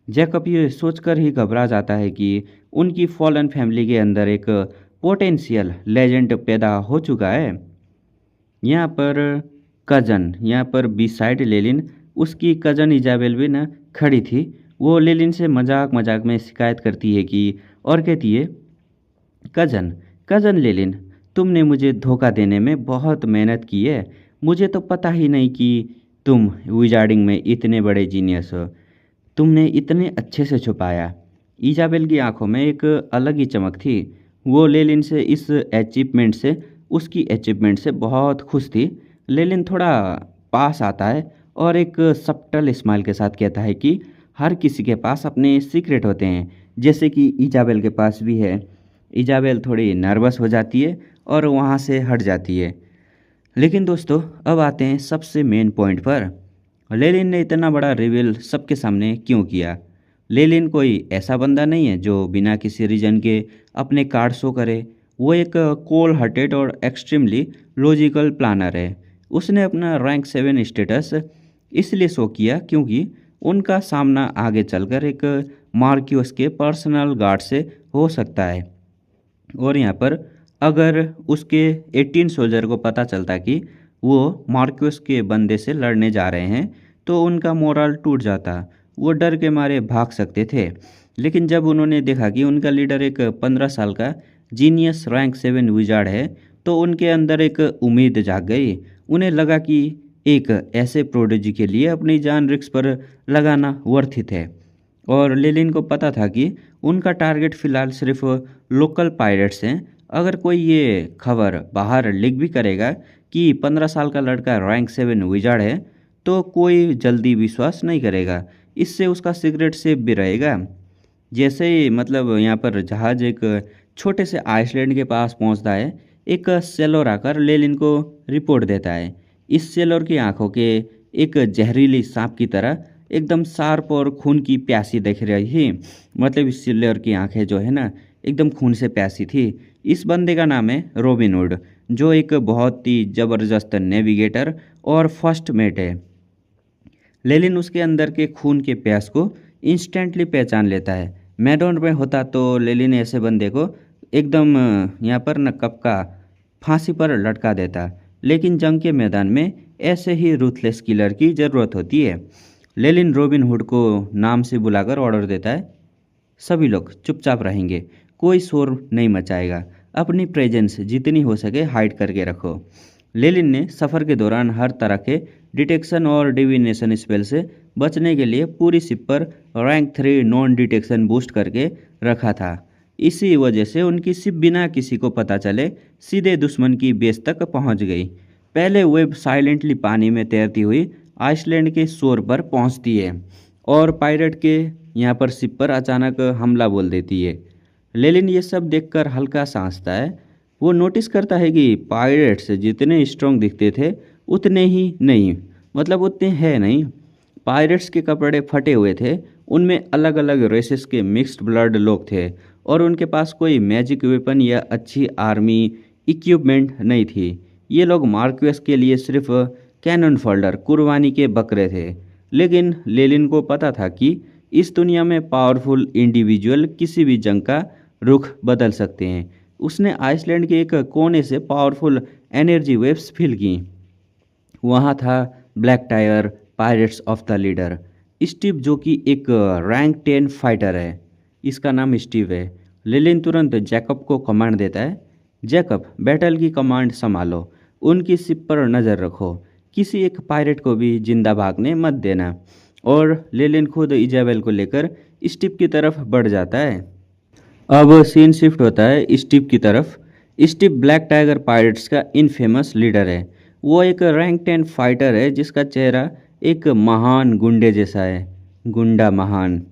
जैकब ये सोचकर ही घबरा जाता है कि उनकी फॉलन फैमिली के अंदर एक पोटेंशियल लेजेंड पैदा हो चुका है। यहाँ पर यहाँ पर बिसाइड लेलिन उसकी कज़न इजाबेल भी न खड़ी थी। वो लेलिन से मजाक मजाक में शिकायत करती है कि, और कहती है, कज़न कज़न लेलिन, तुमने मुझे धोखा देने में बहुत मेहनत की है। मुझे तो पता ही नहीं कि तुम विजार्डिंग में इतने बड़े जीनियस हो। तुमने इतने अच्छे से छुपाया। इजाबेल की आंखों में एक अलग ही चमक थी। वो लेलिन से इस अचीवमेंट से उसकी अचीवमेंट से बहुत खुश थी। लेलिन थोड़ा पास आता है और एक सब्टल स्माइल के साथ कहता है कि हर किसी के पास अपने सीक्रेट होते हैं, जैसे कि इजाबेल के पास भी है। इजाबेल थोड़ी नर्वस हो जाती है और वहाँ से हट जाती है। लेकिन दोस्तों, अब आते हैं सबसे मेन पॉइंट पर। लेलिन ने इतना बड़ा रिवील सबके सामने क्यों किया। लेलिन कोई ऐसा बंदा नहीं है जो बिना किसी रीजन के अपने कार्ड शो करे। वो एक कोल्ड हार्टेड और एक्सट्रीमली लॉजिकल प्लानर है। उसने अपना रैंक 7 स्टेटस इसलिए शो किया क्योंकि उनका सामना आगे चलकर एक मार्क्यूस के पर्सनल गार्ड से हो सकता है। और यहाँ पर अगर उसके 18 सोल्जर को पता चलता कि वो मार्क्यूस के बंदे से लड़ने जा रहे हैं तो उनका मोरल टूट जाता। वो डर के मारे भाग सकते थे। लेकिन जब उन्होंने देखा कि उनका लीडर एक 15 साल का जीनियस रैंक 7 विजार्ड है, तो उनके अंदर एक उम्मीद जाग गई। उन्हें लगा कि एक ऐसे प्रोडिजी के लिए अपनी जान रिस्क पर लगाना वर्थ इट है। और लेलिन को पता था कि उनका टारगेट फ़िलहाल सिर्फ लोकल पायरेट्स हैं। अगर कोई ये खबर बाहर लीक भी करेगा कि 15 साल का लड़का रैंक 7 विजार्ड है, तो कोई जल्दी विश्वास नहीं करेगा। इससे उसका सीक्रेट सेफ भी रहेगा। जैसे ही यहाँ पर जहाज़ एक छोटे से आइसलैंड के पास पहुंचता है, एक सेलर आकर लेलिन को रिपोर्ट देता है। इस सेलर की आंखों के एक जहरीली सांप की तरह एकदम शार्प और खून की प्यासी दिख रही थी। इस सेलर की आंखें जो है ना, एकदम खून से प्यासी थी। इस बंदे का नाम है रॉबिन हुड, जो एक बहुत ही ज़बरदस्त नेविगेटर और फर्स्ट मेट है। लेलिन उसके अंदर के खून के प्यास को इंस्टेंटली पहचान लेता है। मैडोन में होता तो लेलिन ऐसे बंदे को एकदम यहाँ पर न कब का फांसी पर लटका देता, लेकिन जंग के मैदान में ऐसे ही रूथलेस किलर की ज़रूरत होती है। लेलिन रॉबिन हुड को नाम से बुलाकर ऑर्डर देता है, सभी लोग चुपचाप रहेंगे, कोई शोर नहीं मचाएगा, अपनी प्रेजेंस जितनी हो सके हाइड करके रखो। लेलिन ने सफ़र के दौरान हर तरह के डिटेक्शन और डिविनेशन स्पेल से बचने के लिए पूरी शिप पर रैंक 3 नॉन डिटेक्शन बूस्ट करके रखा था। इसी वजह से उनकी शिप बिना किसी को पता चले सीधे दुश्मन की बेस तक पहुंच गई। पहले वेब साइलेंटली पानी में तैरती हुई आइसलैंड के शोर पर पहुंचती है और पायरेट के यहाँ पर शिप पर अचानक हमला बोल देती है। लेलिन ये सब देखकर हल्का सा हंसता है। वो नोटिस करता है कि पायरेट्स जितने स्ट्रॉन्ग दिखते थे उतने ही नहीं, उतने हैं नहीं। पायरेट्स के कपड़े फटे हुए थे, उनमें अलग अलग रेसेस के मिक्स्ड ब्लड लोग थे और उनके पास कोई मैजिक वेपन या अच्छी आर्मी इक्विपमेंट नहीं थी। ये लोग मार्क्वेस के लिए सिर्फ कैनन फोल्डर कुर्बानी के बकरे थे। लेकिन लेलिन को पता था कि इस दुनिया में पावरफुल इंडिविजुअल किसी भी जंग का रुख बदल सकते हैं। उसने आइसलैंड के एक कोने से पावरफुल एनर्जी वेव्स फील की। वहाँ था black tiger pirates of the leader Steve, जो कि एक रैंक 10 फाइटर है। इसका नाम स्टीव है। लेलिन तुरंत जैकब को कमांड देता है, जैकब बैटल की कमांड संभालो, उनकी शिप पर नज़र रखो, किसी एक पायरेट को भी जिंदा भागने मत देना। और लेलिन खुद इजाबेल को लेकर स्टीव की तरफ बढ़ जाता है। अब सीन शिफ्ट होता है स्टीव की तरफ। स्टीव ब्लैक टाइगर पायरेट्स का इनफेमस लीडर है। वो एक रैंक 10 फाइटर है जिसका चेहरा एक महान गुंडे जैसा है। गुंडा महान,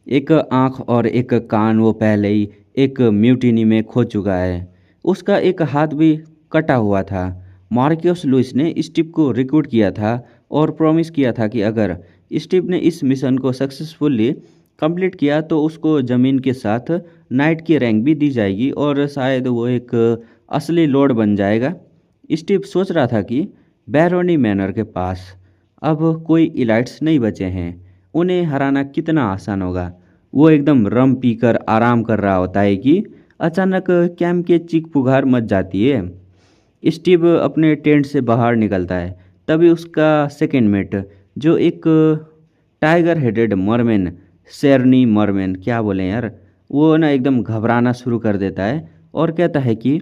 एक आँख और एक कान वो पहले ही एक म्यूटिनी में खो चुका है। उसका एक हाथ भी कटा हुआ था। मार्क्यूस लुइस ने स्टीव को रिक्रूट किया था और प्रॉमिस किया था कि अगर स्टीव ने इस मिशन को सक्सेसफुली कंप्लीट किया तो उसको ज़मीन के साथ नाइट की रैंक भी दी जाएगी और शायद वो एक असली लॉर्ड बन जाएगा। स्टीव सोच रहा था कि बैरोनी मैनर के पास अब कोई इलाइट्स नहीं बचे हैं, उन्हें हराना कितना आसान होगा। वो एकदम रम पीकर आराम कर रहा होता है कि अचानक कैंप के चीख पुकार मच जाती है। स्टीव अपने टेंट से बाहर निकलता है। तभी उसका सेकेंड मेट, जो एक टाइगर हेडेड मरमेन, शेरनी मरमेन क्या बोले यार, वो ना एकदम घबराना शुरू कर देता है और कहता है कि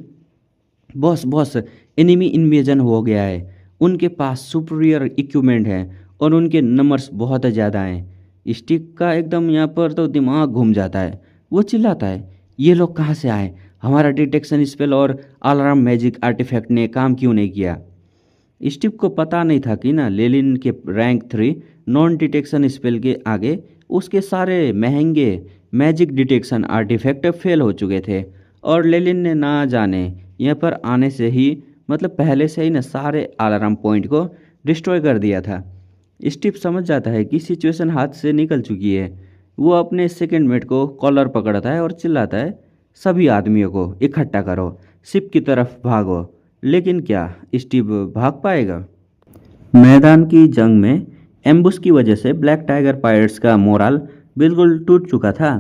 बॉस बॉस, एनिमी इन्वेजन हो गया है, उनके पास सुपीरियर इक्विपमेंट है और उनके नंबर्स बहुत ज़्यादा हैं। स्टिक का एकदम यहाँ पर तो दिमाग घूम जाता है। वो चिल्लाता है, ये लोग कहाँ से आए, हमारा डिटेक्शन स्पेल और अलार्म मैजिक आर्टिफैक्ट ने काम क्यों नहीं किया। स्टीव को पता नहीं था कि ना लेलिन के रैंक 3 नॉन डिटेक्शन स्पेल के आगे उसके सारे महंगे मैजिक डिटेक्शन आर्टिफैक्ट फेल हो चुके थे और लेलिन ने ना जाने यहाँ पर आने से ही पहले से ही ना सारे अलार्म पॉइंट को डिस्ट्रॉय कर दिया था। स्टीव समझ जाता है कि सिचुएशन हाथ से निकल चुकी है। वो अपने सेकेंड मेट को कॉलर पकड़ता है और चिल्लाता है, सभी आदमियों को इकट्ठा करो, शिप की तरफ भागो। लेकिन क्या स्टीव भाग पाएगा? मैदान की जंग में एम्बुश की वजह से ब्लैक टाइगर पायरेट्स का मोराल बिल्कुल टूट चुका था।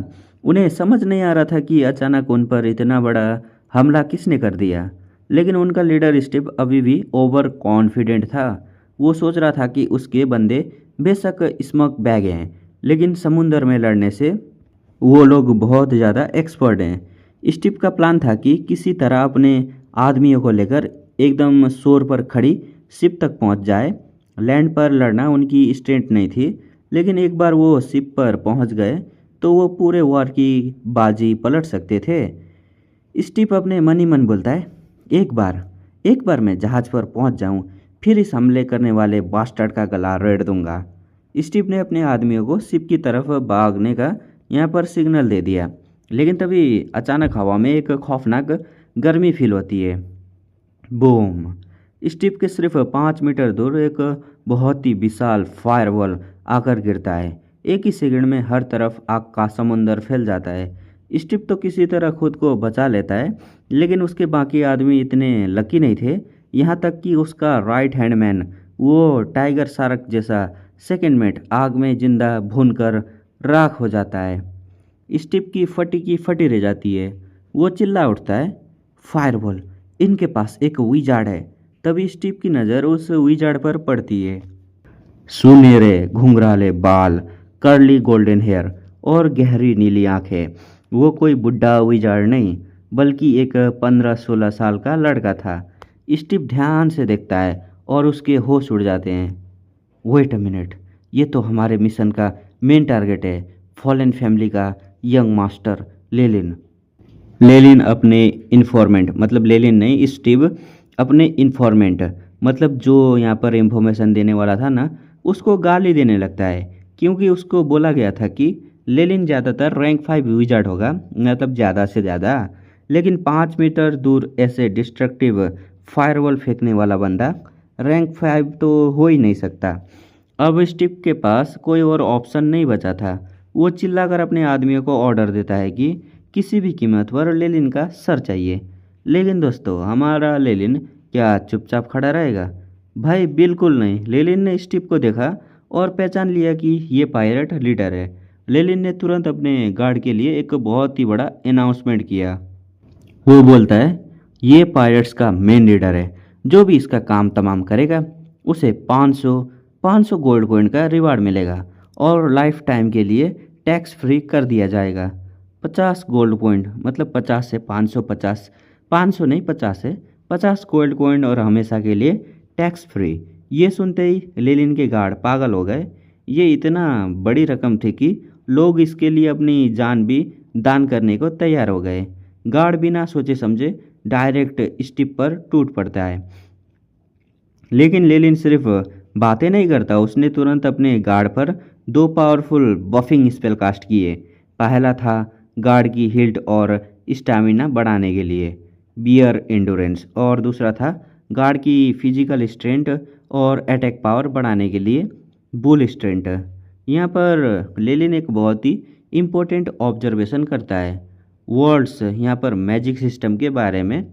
उन्हें समझ नहीं आ रहा था कि अचानक उन पर इतना बड़ा हमला किसने कर दिया। लेकिन उनका लीडर स्टीव अभी भी ओवर कॉन्फिडेंट था। वो सोच रहा था कि उसके बंदे बेशक स्मग बैग हैं, लेकिन समुंदर में लड़ने से वो लोग बहुत ज़्यादा एक्सपर्ट हैं। स्टीव का प्लान था कि किसी तरह अपने आदमियों को लेकर एकदम शोर पर खड़ी शिप तक पहुंच जाए। लैंड पर लड़ना उनकी स्ट्रेंथ नहीं थी, लेकिन एक बार वो शिप पर पहुंच गए तो वो पूरे वॉर की बाजी पलट सकते थे। स्टीव अपने मन ही मन बोलता है, एक बार मैं जहाज पर पहुंच जाऊं, फिर इस हमले करने वाले बास्टर्ड का गला रेड़ दूंगा। स्टीव ने अपने आदमियों को शिप की तरफ भागने का यहाँ पर सिग्नल दे दिया, लेकिन तभी अचानक हवा में एक खौफनाक गर्मी फील होती है। बूम! स्टीव के सिर्फ 5 मीटर दूर एक बहुत ही विशाल फायरवॉल आकर गिरता है। एक ही सेकंड में हर तरफ आग का समुंदर फैल जाता है। स्टीव तो किसी तरह खुद को बचा लेता है, लेकिन उसके बाकी आदमी इतने लकी नहीं थे। यहाँ तक कि उसका राइट हैंड मैन, वो टाइगर शार्क जैसा सेकंड मेट, आग में जिंदा भूनकर राख हो जाता है। स्टीव की फटी रह जाती है। वो चिल्ला उठता है, फायरवॉल, इनके पास एक विजार्ड है। तभी स्टीव की नज़र उस विजार्ड पर पड़ती है। सुनहरे घुंघराले बाल, कर्ली गोल्डन हेयर और गहरी नीली आंखें। वो कोई बुढ़ा विजार्ड नहीं, बल्कि एक 15-16 साल का लड़का था। स्टीव ध्यान से देखता है और उसके होश उड़ जाते हैं। वेट अ मिनट, ये तो हमारे मिशन का मेन टारगेट है, फॉलन फैमिली का यंग मास्टर लेलिन। लेलिन अपने इन्फॉर्मेंट, मतलब लेलिन नहीं, स्टीव अपने इन्फॉर्मेंट, मतलब जो यहाँ पर इंफॉर्मेशन देने वाला था ना, उसको गाली देने लगता है, क्योंकि उसको बोला गया था कि लेलिन ज़्यादातर रैंक 5 विजार्ड होगा, मतलब ज़्यादा से ज़्यादा, लेकिन 5 मीटर दूर ऐसे डिस्ट्रक्टिव फायरवॉल फेंकने वाला बंदा रैंक 5 तो हो ही नहीं सकता। अब स्टीव के पास कोई और ऑप्शन नहीं बचा था। वो चिल्लाकर अपने आदमियों को ऑर्डर देता है कि किसी भी कीमत पर लेलिन का सर चाहिए। लेकिन दोस्तों, हमारा लेलिन क्या चुपचाप खड़ा रहेगा? भाई बिल्कुल नहीं। लेलिन ने स्टीव को देखा और पहचान लिया कि ये पायलट लीडर है। लेलिन ने तुरंत अपने गार्ड के लिए एक बहुत ही बड़ा अनाउंसमेंट किया। वो बोलता है, ये पायलट्स का मेन लीडर है, जो भी इसका काम तमाम करेगा उसे 500 गोल्ड कॉइन का रिवार्ड मिलेगा और लाइफ टाइम के लिए टैक्स फ्री कर दिया जाएगा। 50 गोल्ड कॉइन, मतलब 50 से 500, 500 नहीं 50 है, 50 गोल्ड कॉइन और हमेशा के लिए टैक्स फ्री। ये सुनते ही लेलिन के गार्ड पागल हो गए। ये इतना बड़ी रकम थी कि लोग इसके लिए अपनी जान भी दान करने को तैयार हो गए। गार्ड बिना सोचे समझे डायरेक्ट स्टीव पर टूट पड़ता है। लेकिन लेलिन सिर्फ बातें नहीं करता, उसने तुरंत अपने गार्ड पर 2 पावरफुल बफिंग स्पेल कास्ट किए। पहला था गार्ड की हिल्ट और स्टैमिना बढ़ाने के लिए, बियर एंडोरेंस, और दूसरा था गार्ड की फिजिकल स्ट्रेंथ और अटैक पावर बढ़ाने के लिए, बुल स्ट्रेंथ। यहाँ पर लेलिन एक बहुत ही इम्पोर्टेंट ऑब्जर्वेशन करता है वर्ड्स यहाँ पर मैजिक सिस्टम के बारे में।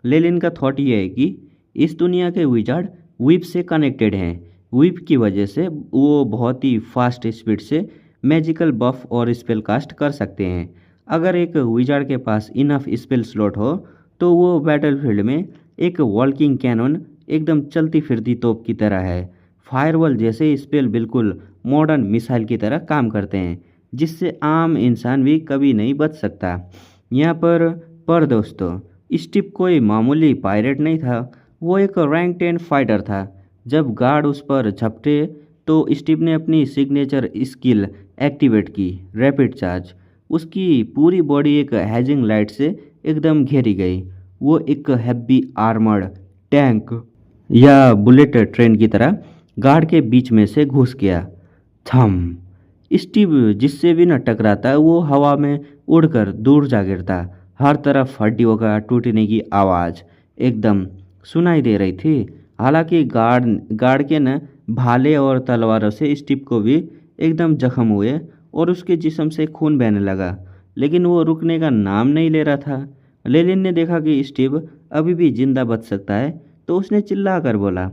लेलिन का थॉट ये है कि इस दुनिया के विजार्ड विप से कनेक्टेड हैं। विप की वजह से वो बहुत ही फास्ट स्पीड से मैजिकल बफ और स्पेल कास्ट कर सकते हैं। अगर एक विजार्ड के पास इनफ स्पेल स्लॉट हो तो वो बैटलफील्ड में एक वॉल्किंग कैनन, एकदम चलती फिरती तोप की तरह है। फायरवॉल जैसे स्पेल बिल्कुल मॉडर्न मिसाइल की तरह काम करते हैं, जिससे आम इंसान भी कभी नहीं बच सकता। यहाँ पर दोस्तों, स्टीव कोई मामूली पायरेट नहीं था, वो एक रैंक 10 फाइटर था। जब गार्ड उस पर झपटे तो स्टीव ने अपनी सिग्नेचर स्किल एक्टिवेट की, रैपिड चार्ज। उसकी पूरी बॉडी एक हैजिंग लाइट से एकदम घेरी गई। वो एक हैवी आर्मर्ड टैंक या बुलेट ट्रेन की तरह गार्ड के बीच में से घुस गया। थम! स्टीव जिससे भी न टकराता वो हवा में उड़कर दूर जा गिरता। हर तरफ हड्डियों का टूटने की आवाज़ एकदम सुनाई दे रही थी। हालांकि गार्ड के न भाले और तलवारों से स्टीव को भी एकदम जख्म हुए और उसके जिस्म से खून बहने लगा, लेकिन वो रुकने का नाम नहीं ले रहा था। लेलिन ने देखा कि स्टीव अभी भी जिंदा बच सकता है, तो उसने चिल्ला कर बोला,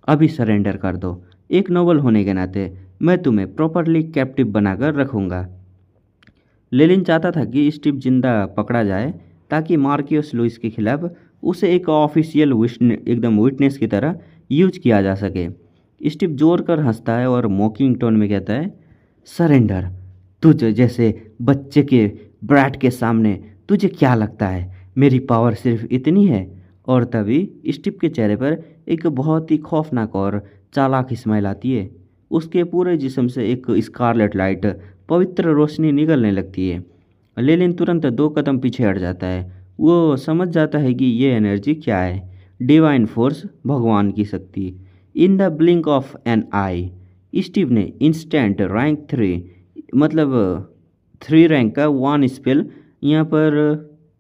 अभी सरेंडर कर दो। एक नोबल होने के नाते मैं तुम्हें प्रॉपरली कैप्टिव बनाकर रखूँगा। लेलिन चाहता था कि स्टीव जिंदा पकड़ा जाए ताकि मार्कियस लुइस के खिलाफ उसे एक ऑफिशियल एकदम विटनेस की तरह यूज किया जा सके। स्टीव जोर कर हंसता है और मॉकिंग टोन में कहता है, सरेंडर? तुझ जैसे बच्चे के ब्रैट के सामने तुझे क्या लगता है मेरी पावर सिर्फ इतनी है? और तभी स्टीव के चेहरे पर एक बहुत ही खौफनाक और चालाक स्माइल आती है। उसके पूरे जिस्म से एक स्कारलेट लाइट पवित्र रोशनी निकलने लगती है। लेलिन तुरंत 2 कदम पीछे हट जाता है। वो समझ जाता है कि ये एनर्जी क्या है। डिवाइन फोर्स, भगवान की शक्ति। In the blink of an eye Steve ने इंस्टेंट रैंक 3 मतलब 3 रैंक का 1 स्पेल यहाँ पर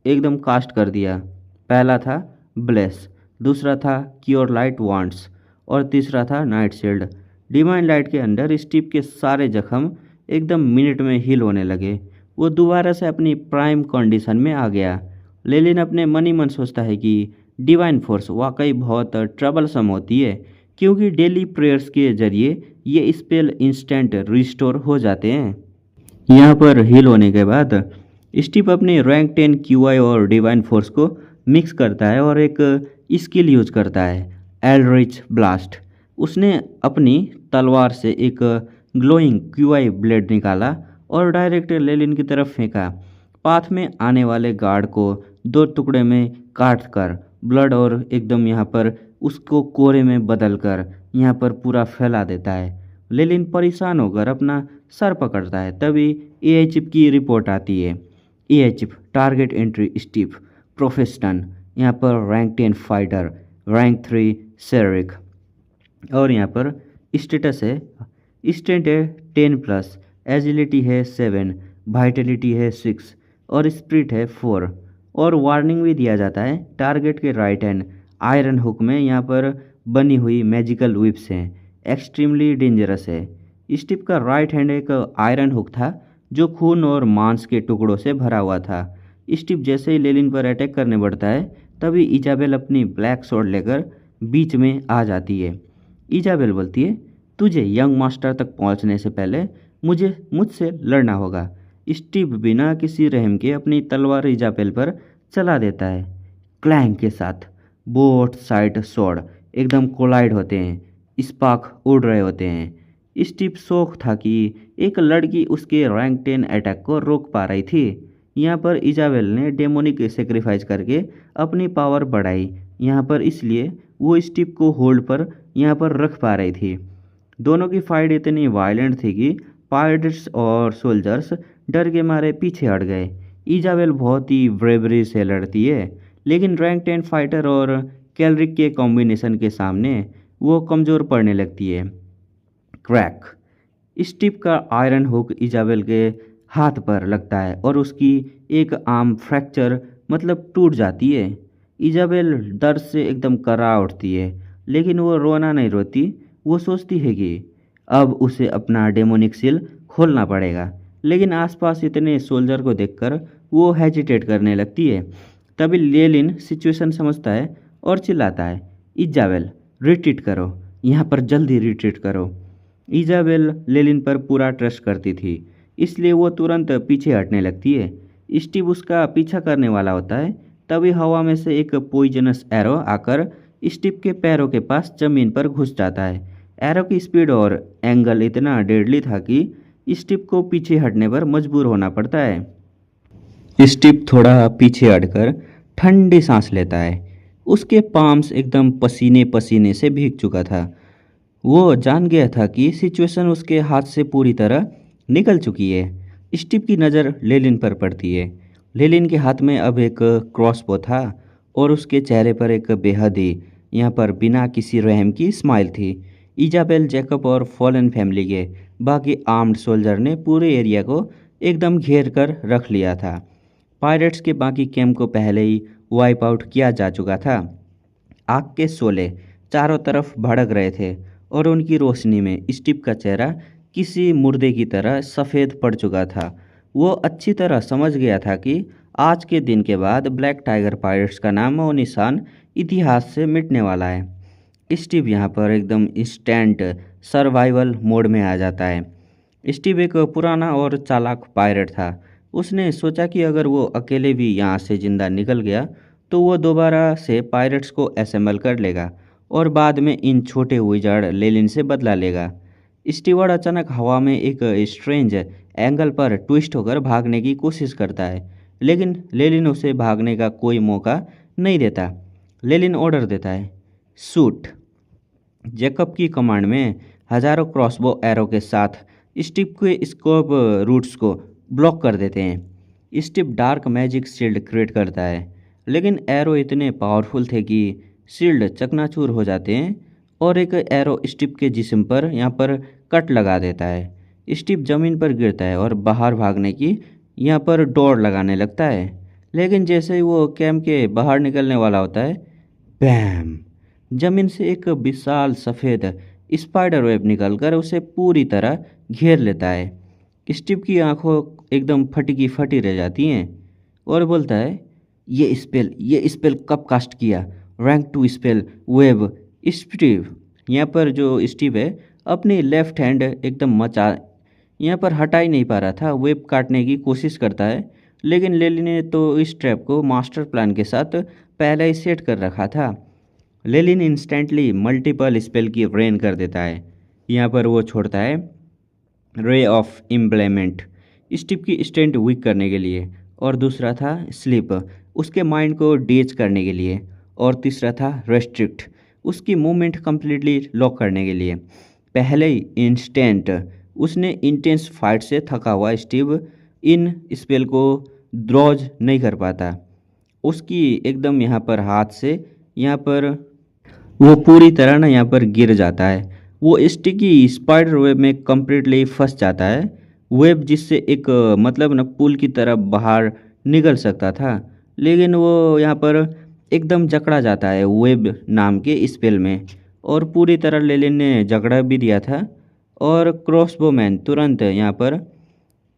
एकदम कास्ट कर दिया। पहला था ब्लेस, दूसरा था क्योर लाइट वांड्स और तीसरा था नाइट शील्ड। डिवाइन लाइट के अंदर स्टीव के सारे जख्म एकदम मिनट में हील होने लगे। वो दोबारा से अपनी प्राइम कंडीशन में आ गया। लेलिन अपने मन ही मन सोचता है कि डिवाइन फोर्स वाकई बहुत ट्रबलसम होती है, क्योंकि डेली प्रेयर्स के जरिए ये स्पेल इंस्टेंट रिस्टोर हो जाते हैं। यहाँ पर हील होने के बाद स्टीव अपने रैंक 10 क्यूआई और डिवाइन फोर्स को मिक्स करता है और एक स्किल यूज करता है, एल्ड्रिच ब्लास्ट। उसने अपनी तलवार से एक ग्लोइंग क्यूआई ब्लेड निकाला और डायरेक्ट लेलिन की तरफ फेंका। पाथ में आने वाले गार्ड को 2 टुकड़े में काट कर ब्लड और एकदम यहाँ पर उसको कोरे में बदल कर यहाँ पर पूरा फैला देता है। लेलिन परेशान होकर अपना सर पकड़ता है। तभी एआई चिप की रिपोर्ट आती है। AI chip target entry Steve professional, यहाँ पर रैंक 10 फाइटर, रैंक 3 सेरिक। और यहाँ पर स्टेटस है, स्ट्रेंथ है 10+, एजिलिटी है 7, वाइटलिटी है 6 और स्प्रिट है 4। और वार्निंग भी दिया जाता है, टारगेट के राइट हैंड आयरन हुक में यहाँ पर बनी हुई मैजिकल विप्स हैं, एक्सट्रीमली डेंजरस है। स्टीव का राइट हैंड एक आयरन हुक था जो खून और मांस के टुकड़ों से भरा हुआ था। स्टीव जैसे ही लेलिन पर अटैक करने बढ़ता है, तभी इजाबेल अपनी ब्लैक स्वॉर्ड लेकर बीच में आ जाती है। इजाबेल बोलती है, तुझे यंग मास्टर तक पहुंचने से पहले मुझसे लड़ना होगा। स्टीव बिना किसी रहम के अपनी तलवार इजाबेल पर चला देता है। क्लैंग के साथ बोथ साइड स्वॉर्ड एकदम कोलाइड होते हैं, स्पार्क उड़ रहे होते हैं। स्टीव शौक था कि एक लड़की उसके रैंक 10 अटैक को रोक पा रही थी। यहाँ पर इजाबेल ने डेमोनिक सेक्रीफाइस करके अपनी पावर बढ़ाई। यहाँ पर इसलिए वो स्टीव को होल्ड पर यहाँ पर रख पा रही थी। दोनों की फाइट इतनी वायलेंट थी कि पायरेट्स और सोल्जर्स डर के मारे पीछे हट गए। इजाबेल बहुत ही ब्रेवरी से लड़ती है, लेकिन रैंक 10 फाइटर और कैलरिक के कॉम्बिनेशन के सामने वो कमज़ोर पड़ने लगती है। क्रैक, स्टीव का आयरन हुक इजाबेल के हाथ पर लगता है और उसकी एक आर्म फ्रैक्चर मतलब टूट जाती है। इजाबेल दर्द से एकदम करा उठती है, लेकिन वो रोना नहीं रोती। वो सोचती है कि अब उसे अपना डेमोनिक सील खोलना पड़ेगा, लेकिन आसपास इतने सोल्जर को देखकर वो हेजिटेट करने लगती है। तभी लेलिन सिचुएशन समझता है और चिल्लाता है, इजाबेल रिट्रीट करो, यहाँ पर जल्दी रिट्रीट करो। इजाबेल लेलिन पर पूरा ट्रस्ट करती थी, इसलिए वो तुरंत पीछे हटने लगती है। स्टीव उसका पीछा करने वाला होता है, तभी हवा में से एक पॉइजनस एरो आकर स्टीव के पैरों के पास जमीन पर घुस जाता है। एरो की स्पीड और एंगल इतना डेडली था कि स्टीव को पीछे हटने पर मजबूर होना पड़ता है। स्टीव थोड़ा पीछे हटकर ठंडी सांस लेता है। उसके पाम्स एकदम पसीने पसीने से भीग चुका था। वो जान गया था कि सिचुएशन उसके हाथ से पूरी तरह निकल चुकी है। स्टीव की नज़र लेलिन पर पड़ती है। लेलिन के हाथ में अब एक क्रॉसबो था और उसके चेहरे पर एक बेहद ही यहाँ पर बिना किसी रहम की स्माइल थी। इजाबेल, जैकब और फॉलन फैमिली के बाकी आर्म्ड सोल्जर ने पूरे एरिया को एकदम घेर कर रख लिया था। पायरेट्स के बाकी कैंप को पहले ही वाइप आउट किया जा चुका था। आग के शोले चारों तरफ भड़क रहे थे और उनकी रोशनी में स्टीव का चेहरा किसी मुर्दे की तरह सफ़ेद पड़ चुका था। वो अच्छी तरह समझ गया था कि आज के दिन के बाद ब्लैक टाइगर पायरेट्स का नाम और निशान इतिहास से मिटने वाला है। स्टीव यहाँ पर एकदम इंस्टेंट सर्वाइवल मोड में आ जाता है। स्टीव एक पुराना और चालाक पायरेट था। उसने सोचा कि अगर वो अकेले भी यहाँ से ज़िंदा निकल गया तो वो दोबारा से पायरेट्स को असेंबल कर लेगा और बाद में इन छोटे विजार्ड लेलिन से बदला लेगा। स्टीवर्ड अचानक हवा में एक स्ट्रेंज एंगल पर ट्विस्ट होकर भागने की कोशिश करता है, लेकिन लेलिन उसे भागने का कोई मौका नहीं देता। लेलिन ऑर्डर देता है, शूट। जैकब की कमांड में हजारों क्रॉसबो एरो के साथ स्टिप के स्कोप रूट्स को ब्लॉक कर देते हैं। स्टिप डार्क मैजिक शील्ड क्रिएट करता है, लेकिन एरो इतने पावरफुल थे कि शील्ड चकनाचूर हो जाते हैं और एक एरो स्टिप के जिस्म पर यहाँ पर कट लगा देता है। स्टिप जमीन पर गिरता है और बाहर भागने की यहाँ पर दौड़ लगाने लगता है, लेकिन जैसे ही वो कैंप के बाहर निकलने वाला होता है, बैम, जमीन से एक विशाल सफ़ेद स्पाइडर वेब निकलकर उसे पूरी तरह घेर लेता है। स्टीव की आंखों एकदम फटी की फटी रह जाती हैं और बोलता है, ये स्पेल कब कास्ट किया? Rank 2 spell web. स्टीव यहाँ पर जो स्टीव है अपनी लेफ्ट हैंड एकदम मचा यहाँ पर हटा ही नहीं पा रहा था, वेब काटने की कोशिश करता है, लेकिन लेली ने तो इस ट्रैप को मास्टर प्लान के साथ पहले ही सेट कर रखा था। लेलिन इंस्टेंटली मल्टीपल स्पेल की रेन कर देता है। यहाँ पर वो छोड़ता है रे ऑफ इम्प्लेमेंट स्टिप की स्ट्रेंथ वीक करने के लिए, और दूसरा था स्लीप उसके माइंड को डेज करने के लिए, और तीसरा था रेस्ट्रिक्ट उसकी मूवमेंट कम्प्लीटली लॉक करने के लिए। पहले ही इंस्टेंट उसने इंटेंस फाइट से थका हुआ स्टीव इन स्पेल को ड्रॉज नहीं कर पाता। उसकी एकदम यहाँ पर हाथ से यहाँ पर वो पूरी तरह ना यहाँ पर गिर जाता है। वो स्टिकी स्पाइडर वेब में कम्प्लीटली फंस जाता है, वेब जिससे एक मतलब ना पुल की तरह बाहर निकल सकता था, लेकिन वो यहाँ पर एकदम जकड़ा जाता है वेब नाम के स्पेल में, और पूरी तरह लेलिन ने जकड़ा भी दिया था। और क्रॉसबो मैन तुरंत यहाँ पर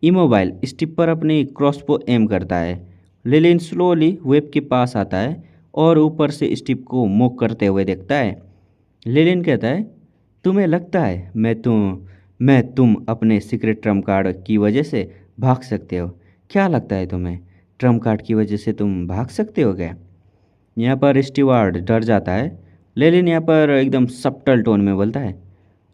इमोबाइल स्टिप पर अपनी क्रॉसबो एम करता है। लेलिन स्लोली वेब के पास आता है और ऊपर से स्टिप को मुक करते हुए देखता है। लेलिन कहता है, तुम्हें लगता है मैं तुम अपने सीक्रेट ट्रम्प कार्ड की वजह से भाग सकते हो? क्या लगता है तुम्हें ट्रम्प कार्ड की वजह से तुम भाग सकते हो क्या? यहाँ पर स्टीवार्ड डर जाता है। लेलिन यहाँ पर एकदम सब्टल टोन में बोलता है,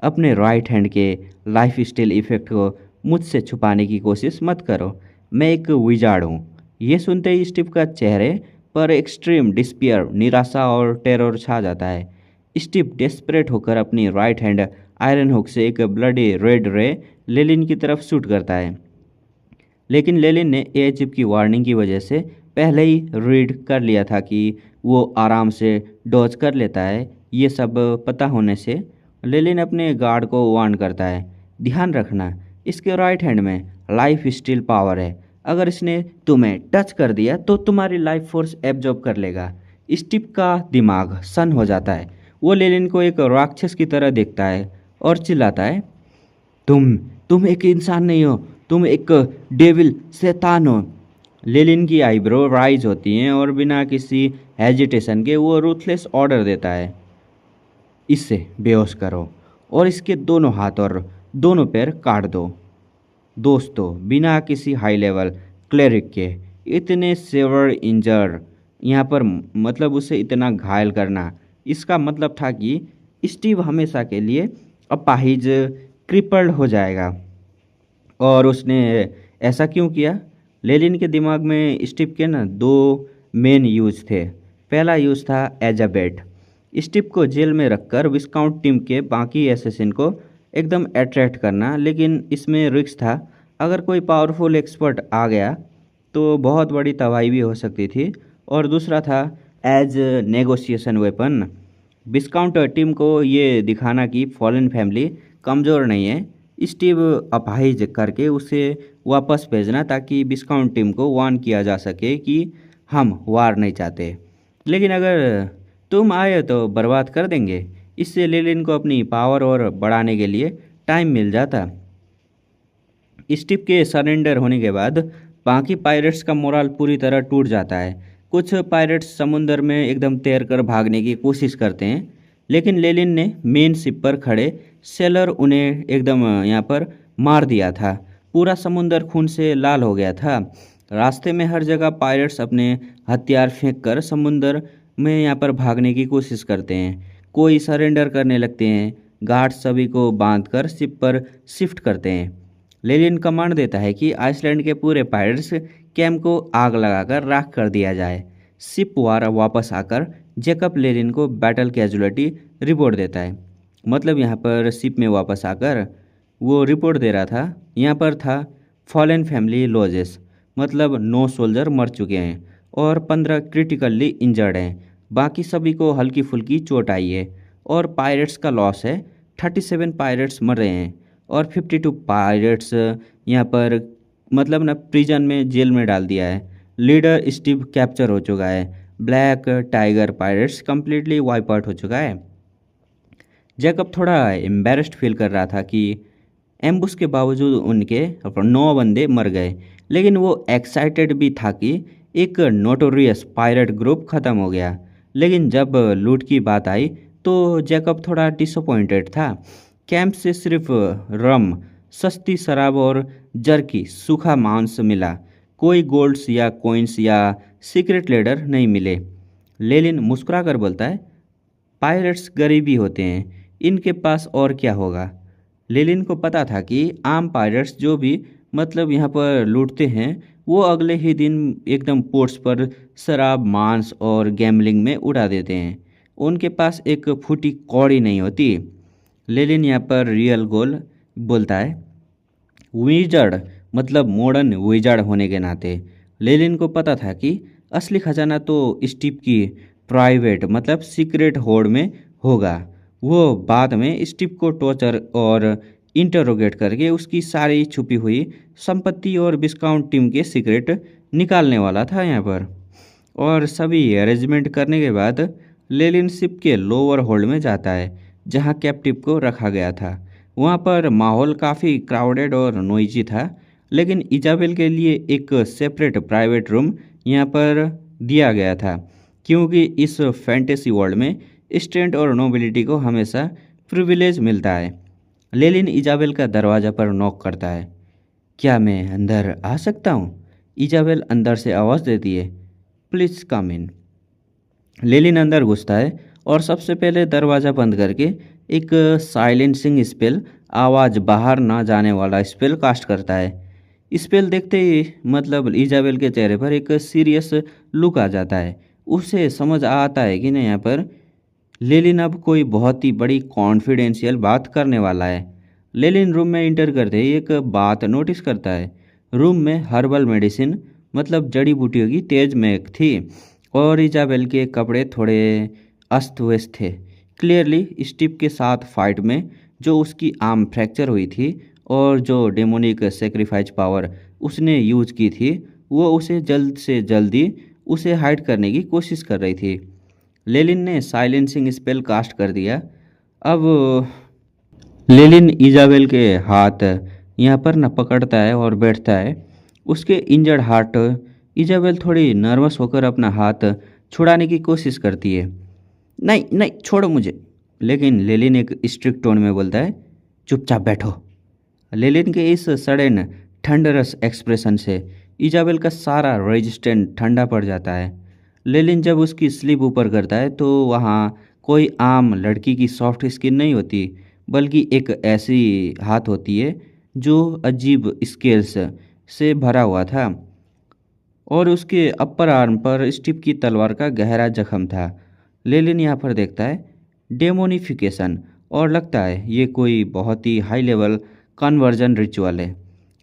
अपने राइट हैंड के लाइफ स्टाइल इफेक्ट को मुझसे छुपाने की कोशिश मत करो, मैं एक विजार्ड हूँ। ये सुनते ही स्टीव का चेहरे पर एक्सट्रीम डिस्पियर, निराशा और टेरर छा जाता है। स्टीव डेस्परेट होकर अपनी राइट हैंड आयरन हुक से एक ब्लडी रेड रे लेलिन की तरफ शूट करता है, लेकिन लेलिन ने एचिप की वार्निंग की वजह से पहले ही रीड कर लिया था कि वो आराम से डॉज कर लेता है। ये सब पता होने से लेलिन अपने गार्ड को वार्न करता है, ध्यान रखना इसके राइट हैंड में लाइफ स्टील पावर है, अगर इसने तुम्हें टच कर दिया तो तुम्हारी लाइफ फोर्स एब्जॉर्ब कर लेगा। स्टीव का दिमाग सन हो जाता है, वो लेलिन को एक राक्षस की तरह देखता है और चिल्लाता है, तुम एक इंसान नहीं हो, तुम एक डेविल शैतान हो। लेलिन की आईब्रो राइज होती हैं और बिना किसी हेजिटेशन के वो रूथलेस ऑर्डर देता है, इससे बेहोश करो और इसके दोनों हाथ और दोनों पैर काट दो। दोस्तों, बिना किसी हाई लेवल क्लेरिक के इतने सेवर इंजर यहाँ पर मतलब उसे इतना घायल करना, इसका मतलब था कि स्टीव हमेशा के लिए अपाहिज क्रिपल्ड हो जाएगा। और उसने ऐसा क्यों किया? लेलिन के दिमाग में स्टीव के ना दो मेन यूज थे। पहला यूज था एज अ बेट, स्टीव को जेल में रखकर विस्काउंट टीम के बाकी एसेसिन को एकदम अट्रैक्ट करना, लेकिन इसमें रिस्क था, अगर कोई पावरफुल एक्सपर्ट आ गया तो बहुत बड़ी तबाही भी हो सकती थी। और दूसरा था एज नेगोशिएशन वेपन, विस्काउंट टीम को ये दिखाना कि फॉलन फैमिली कमज़ोर नहीं है, स्टीव अपाहिज करके उसे वापस भेजना ताकि विस्काउंट टीम को वार्न किया जा सके कि हम वार नहीं चाहते, लेकिन अगर तुम आए तो बर्बाद कर देंगे। इससे लेलिन को अपनी पावर और बढ़ाने के लिए टाइम मिल जाता। स्टीव के सरेंडर होने के बाद बाकी पायरेट्स का मोराल पूरी तरह टूट जाता है। कुछ पायरेट्स समुंदर में एकदम तैरकर भागने की कोशिश करते हैं, लेकिन लेलिन ने मेन शिप पर खड़े सेलर उन्हें एकदम यहाँ पर मार दिया था। पूरा समुंदर खून से लाल हो गया था। रास्ते में हर जगह पायरेट्स अपने हथियार फेंककर समुंदर में यहाँ पर भागने की कोशिश करते हैं। कोई सरेंडर करने लगते हैं। गार्ड्स सभी को बांधकर शिप पर शिफ्ट करते हैं। लेलिन कमांड देता है कि आइसलैंड के पूरे पायरेट्स कैंप को आग लगाकर राख कर दिया जाए। शिप वापस आकर जेकब लेलिन को बैटल कैजुअलिटी रिपोर्ट देता है। मतलब यहाँ पर शिप में वापस आकर वो रिपोर्ट दे रहा था। यहाँ पर था फॉलन फैमिली लॉजेस, मतलब 9 सोल्जर मर चुके हैं और 15 क्रिटिकली इंजर्ड हैं। बाकी सभी को हल्की फुल्की चोट आई है और पायरेट्स का लॉस है। 37 पायरेट्स मर रहे हैं और 52 पायरेट्स यहाँ पर मतलब ना प्रिजन में जेल में डाल दिया है। लीडर स्टीव कैप्चर हो चुका है। Black tiger pirates completely wipe out हो चुका है। जैकब थोड़ा एम्बेरस्ड फील कर रहा था कि एम्बुश के बावजूद उनके 9 बंदे मर गए, लेकिन वो एक्साइटेड भी था कि एक नोटोरियस पायरेट ग्रुप ख़त्म हो गया। लेकिन जब लूट की बात आई तो जैकब थोड़ा डिसअपॉइंटेड था। कैंप से सिर्फ रम, सस्ती शराब और जर्की, सूखा मांस मिला। कोई गोल्ड्स या कॉइन्स या सीक्रेट लेडर नहीं मिले। लेलिन मुस्कुरा कर बोलता है, पायरेट्स गरीबी होते हैं, इनके पास और क्या होगा। लेलिन को पता था कि आम पायरेट्स जो भी मतलब यहाँ पर लूटते हैं वो अगले ही दिन एकदम पोर्ट्स पर शराब, मांस और गैम्बलिंग में उड़ा देते हैं। उनके पास एक फूटी कौड़ी नहीं होती। लेलिन यहाँ पर रियल गोल बोलता है। विजार्ड मतलब मॉडर्न विजार्ड होने के नाते लेलिन को पता था कि असली खजाना तो स्टीव की प्राइवेट मतलब सीक्रेट होड़ में होगा। वो बाद में स्टीव को टॉर्चर और इंटरोगेट करके उसकी सारी छुपी हुई संपत्ति और विस्काउंट टीम के सीक्रेट निकालने वाला था यहाँ पर। और सभी अरेंजमेंट करने के बाद लेलिन शिप के लोअर होल्ड में जाता है जहाँ कैप्टिव को रखा गया था। वहाँ पर माहौल काफ़ी क्राउडेड और नोइजी था, लेकिन इजाबेल के लिए एक सेपरेट प्राइवेट रूम यहाँ पर दिया गया था, क्योंकि इस फैंटेसी वर्ल्ड में स्ट्रेंथ और नोबिलिटी को हमेशा प्रिविलेज मिलता है। लेलिन इजाबेल का दरवाज़ा पर नॉक करता है। क्या मैं अंदर आ सकता हूँ? इजाबेल अंदर से आवाज़ देती है, प्लीज़ कम इन। लेलिन अंदर घुसता है और सबसे पहले दरवाज़ा बंद करके एक साइलेंसिंग स्पेल, आवाज़ बाहर ना जाने वाला स्पेल कास्ट करता है। स्पेल देखते ही मतलब इजाबेल के चेहरे पर एक सीरियस लुक आ जाता है। उसे समझ आता है कि नहीं यहाँ पर लेलिन अब कोई बहुत ही बड़ी कॉन्फिडेंशियल बात करने वाला है। लेलिन रूम में इंटर करते ही एक बात नोटिस करता है। रूम में हर्बल मेडिसिन मतलब जड़ी बूटियों की तेज महक थी और इजाबेल के कपड़े थोड़े अस्त व्यस्त थे। क्लियरली स्टीव के साथ फाइट में जो उसकी आर्म फ्रैक्चर हुई थी और जो डेमोनिक सेक्रीफाइस पावर उसने यूज की थी वो उसे जल्द से जल्दी उसे हाइड करने की कोशिश कर रही थी। लेलिन ने साइलेंसिंग स्पेल कास्ट कर दिया। अब लेलिन इजाबेल के हाथ यहाँ पर न पकड़ता है और बैठता है। उसके इंजर्ड हार्ट इजाबेल थोड़ी नर्वस होकर अपना हाथ छुड़ाने की कोशिश करती है। नहीं नहीं छोड़ो मुझे। लेकिन लेलिन एक स्ट्रिक्ट टोन में बोलता है, चुपचाप बैठो। लेलिन के इस सडन थंडरस एक्सप्रेशन से इजाबेल का सारा रेजिस्टेंट ठंडा पड़ जाता है। लेलिन जब उसकी स्लीप ऊपर करता है तो वहाँ कोई आम लड़की की सॉफ्ट स्किन नहीं होती, बल्कि एक ऐसी हाथ होती है जो अजीब स्केल्स से भरा हुआ था और उसके अपर आर्म पर स्टीव की तलवार का गहरा जख्म था। लेलिन यहाँ पर देखता है डेमोनिफिकेशन और लगता है ये कोई बहुत ही हाई लेवल कन्वर्जन रिचुअल है।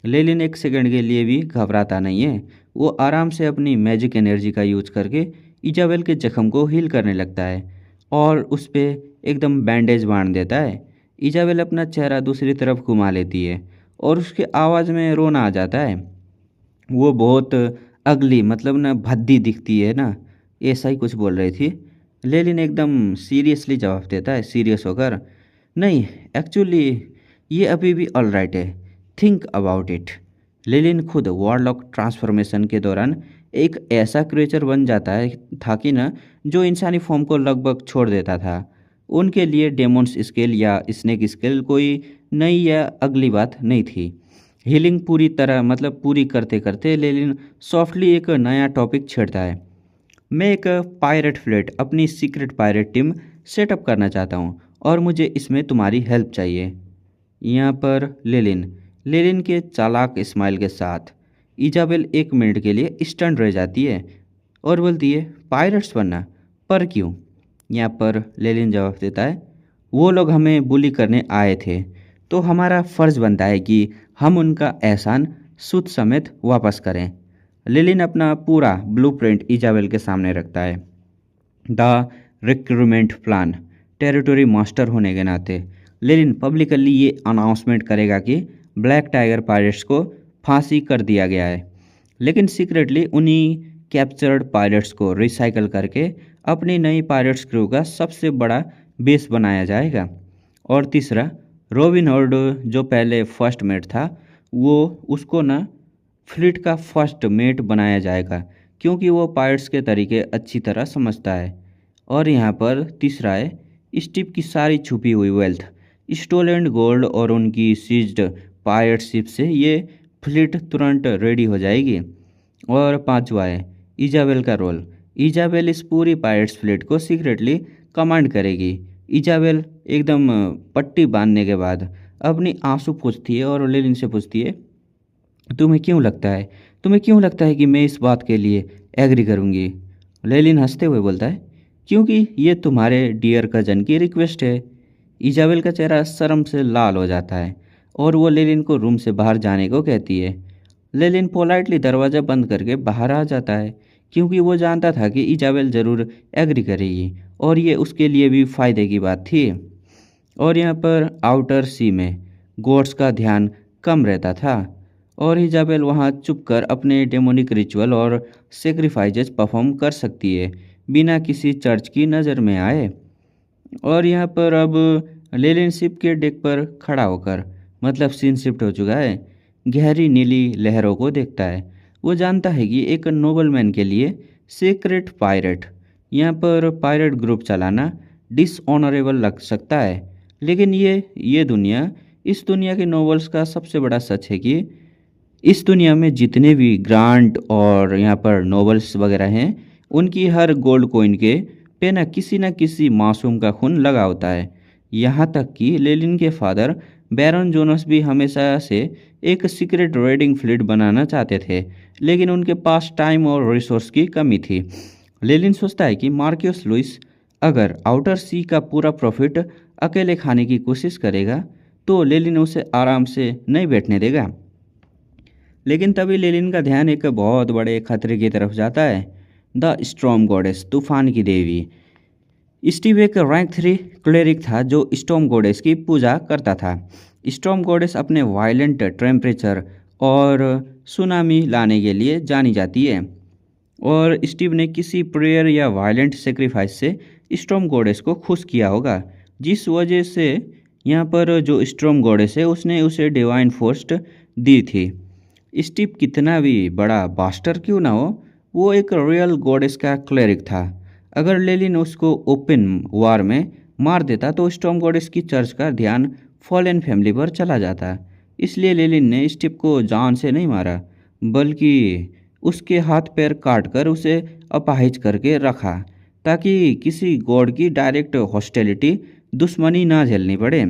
लेलिन एक सेकंड के लिए भी घबराता नहीं है। वो आराम से अपनी मैजिक एनर्जी का यूज करके इजाबेल के जख्म को हील करने लगता है और उस पर एकदम बैंडेज बांध देता है। इजाबेल अपना चेहरा दूसरी तरफ घुमा लेती है और उसके आवाज़ में रोना आ जाता है। वो बहुत अगली मतलब ना भद्दी दिखती है ना, ऐसा ही कुछ बोल रही थी। लेलिन एकदम सीरियसली जवाब देता है, सीरियस होकर, नहीं एक्चुअली ये अभी भी ऑल राइट है, थिंक अबाउट इट। लेलिन खुद वॉरलॉक ट्रांसफॉर्मेशन के दौरान एक ऐसा क्रिएचर बन जाता है था कि ना जो इंसानी फॉर्म को लगभग छोड़ देता था। उनके लिए डेमोन्स स्केल या स्नेक स्केल कोई नई या अगली बात नहीं थी। हीलिंग पूरी तरह मतलब पूरी करते करते लेलिन सॉफ्टली एक नया टॉपिक छेड़ता है। मैं एक पायरेट फ्लीट, अपनी सीक्रेट पायरेट टीम सेटअप करना चाहता हूँ और मुझे इसमें तुम्हारी हेल्प चाहिए। यहाँ पर लेलिन, लेलिन के चालाक स्माइल के साथ इजाबेल 1 मिनट के लिए स्टन रह जाती है और बोलती है, पायरेट्स बनना? पर क्यों? यहाँ पर लेलिन जवाब देता है, वो लोग हमें बुली करने आए थे, तो हमारा फ़र्ज़ बनता है कि हम उनका एहसान सूद समेत वापस करें। लेलिन अपना पूरा ब्लूप्रिंट इजाबेल के सामने रखता है। The recruitment plan. Territory master होने के नाते लेलिन पब्लिकली ये अनाउंसमेंट करेगा कि ब्लैक टाइगर पायरेट्स को फांसी कर दिया गया है, लेकिन सीक्रेटली उन्हीं कैप्चर्ड पायरेट्स को रिसाइकल करके अपनी नई पायरेट्स क्रू का सबसे बड़ा बेस बनाया जाएगा। और तीसरा, रॉबिन हुड जो पहले फर्स्ट मेट था, वो उसको ना फ्लीट का फर्स्ट मेट बनाया जाएगा, क्योंकि वो पायरेट्स के तरीके अच्छी तरह समझता है। और यहाँ पर तीसरा है, स्टीव की सारी छुपी हुई वेल्थ, स्टोलेंड गोल्ड और उनकी सीज्ड पायरेट शिप से ये फ्लीट तुरंत रेडी हो जाएगी। और पांचवा है इजाबेल का रोल। इजाबेल इस पूरी पायरेट्स फ्लीट को सीक्रेटली कमांड करेगी। इजाबेल एकदम पट्टी बांधने के बाद अपनी आंसू पूछती है और लेलिन से पूछती है, तुम्हें क्यों लगता है कि मैं इस बात के लिए एग्री करूँगी? लेलिन हंसते हुए बोलता है, क्योंकि ये तुम्हारे डियर कजन की रिक्वेस्ट है। इजाबेल का चेहरा शर्म से लाल हो जाता है और वो लेलिन को रूम से बाहर जाने को कहती है। लेलिन पोलाइटली दरवाज़ा बंद करके बाहर आ जाता है, क्योंकि वो जानता था कि इजाबेल ज़रूर एग्री करेगी और ये उसके लिए भी फ़ायदे की बात थी। और यहाँ पर आउटर सी में गोड्स का ध्यान कम रहता था और इजाबेल वहाँ चुप कर अपने डेमोनिक रिचुअल और सेक्रीफाइजेस परफॉर्म कर सकती है बिना किसी चर्च की नज़र में आए। और यहाँ पर अब लेलिन शिप के डेक पर खड़ा होकर, मतलब सीन शिफ्ट हो चुका है, गहरी नीली लहरों को देखता है। वो जानता है कि एक नोबलमैन के लिए सीक्रेट पायरेट, यहाँ पर पायरेट ग्रुप चलाना डिसऑनरेबल लग सकता है, लेकिन ये दुनिया, इस दुनिया के नोवेल्स का सबसे बड़ा सच है कि इस दुनिया में जितने भी ग्रांट और यहाँ पर नोवेल्स वगैरह हैं, उनकी हर गोल्ड कोइन के पे ना किसी मासूम का खून लगा होता है। यहाँ तक कि लेलिन के फादर बैरन जोनस भी हमेशा से एक सीक्रेट रेडिंग फ्लीट बनाना चाहते थे, लेकिन उनके पास टाइम और रिसोर्स की कमी थी। लेलिन सोचता है कि मार्क्यूस लुइस अगर आउटर सी का पूरा प्रॉफिट अकेले खाने की कोशिश करेगा, तो लेलिन उसे आराम से नहीं बैठने देगा। लेकिन तभी लेलिन का ध्यान एक बहुत बड़े खतरे की तरफ जाता है, द स्टॉर्म गॉडेस, तूफान की देवी। स्टीव एक रैंक 3 क्लेरिक था जो स्टॉर्म गॉडेस की पूजा करता था। स्टॉर्म गॉडेस अपने वायलेंट टेम्परेचर और सुनामी लाने के लिए जानी जाती है, और स्टीव ने किसी प्रेयर या वायलेंट सेक्रीफाइस से स्टॉर्म गॉडेस को खुश किया होगा, जिस वजह से यहाँ पर जो स्टॉर्म गॉडेस है उसने उसे डिवाइन फोर्स दी थी। स्टीव कितना भी बड़ा बास्टर क्यों ना हो, वो एक रियल गॉडेस का क्लेरिक था। अगर लेलिन उसको ओपन वार में मार देता तो स्टॉर्म गॉडेस की चर्च का ध्यान फॉलन फैमिली पर चला जाता। इसलिए लेलिन ने स्टीव को जान से नहीं मारा, बल्कि उसके हाथ पैर काट कर उसे अपाहिज करके रखा, ताकि किसी गॉड की डायरेक्ट हॉस्टिलिटी, दुश्मनी ना झेलनी पड़े।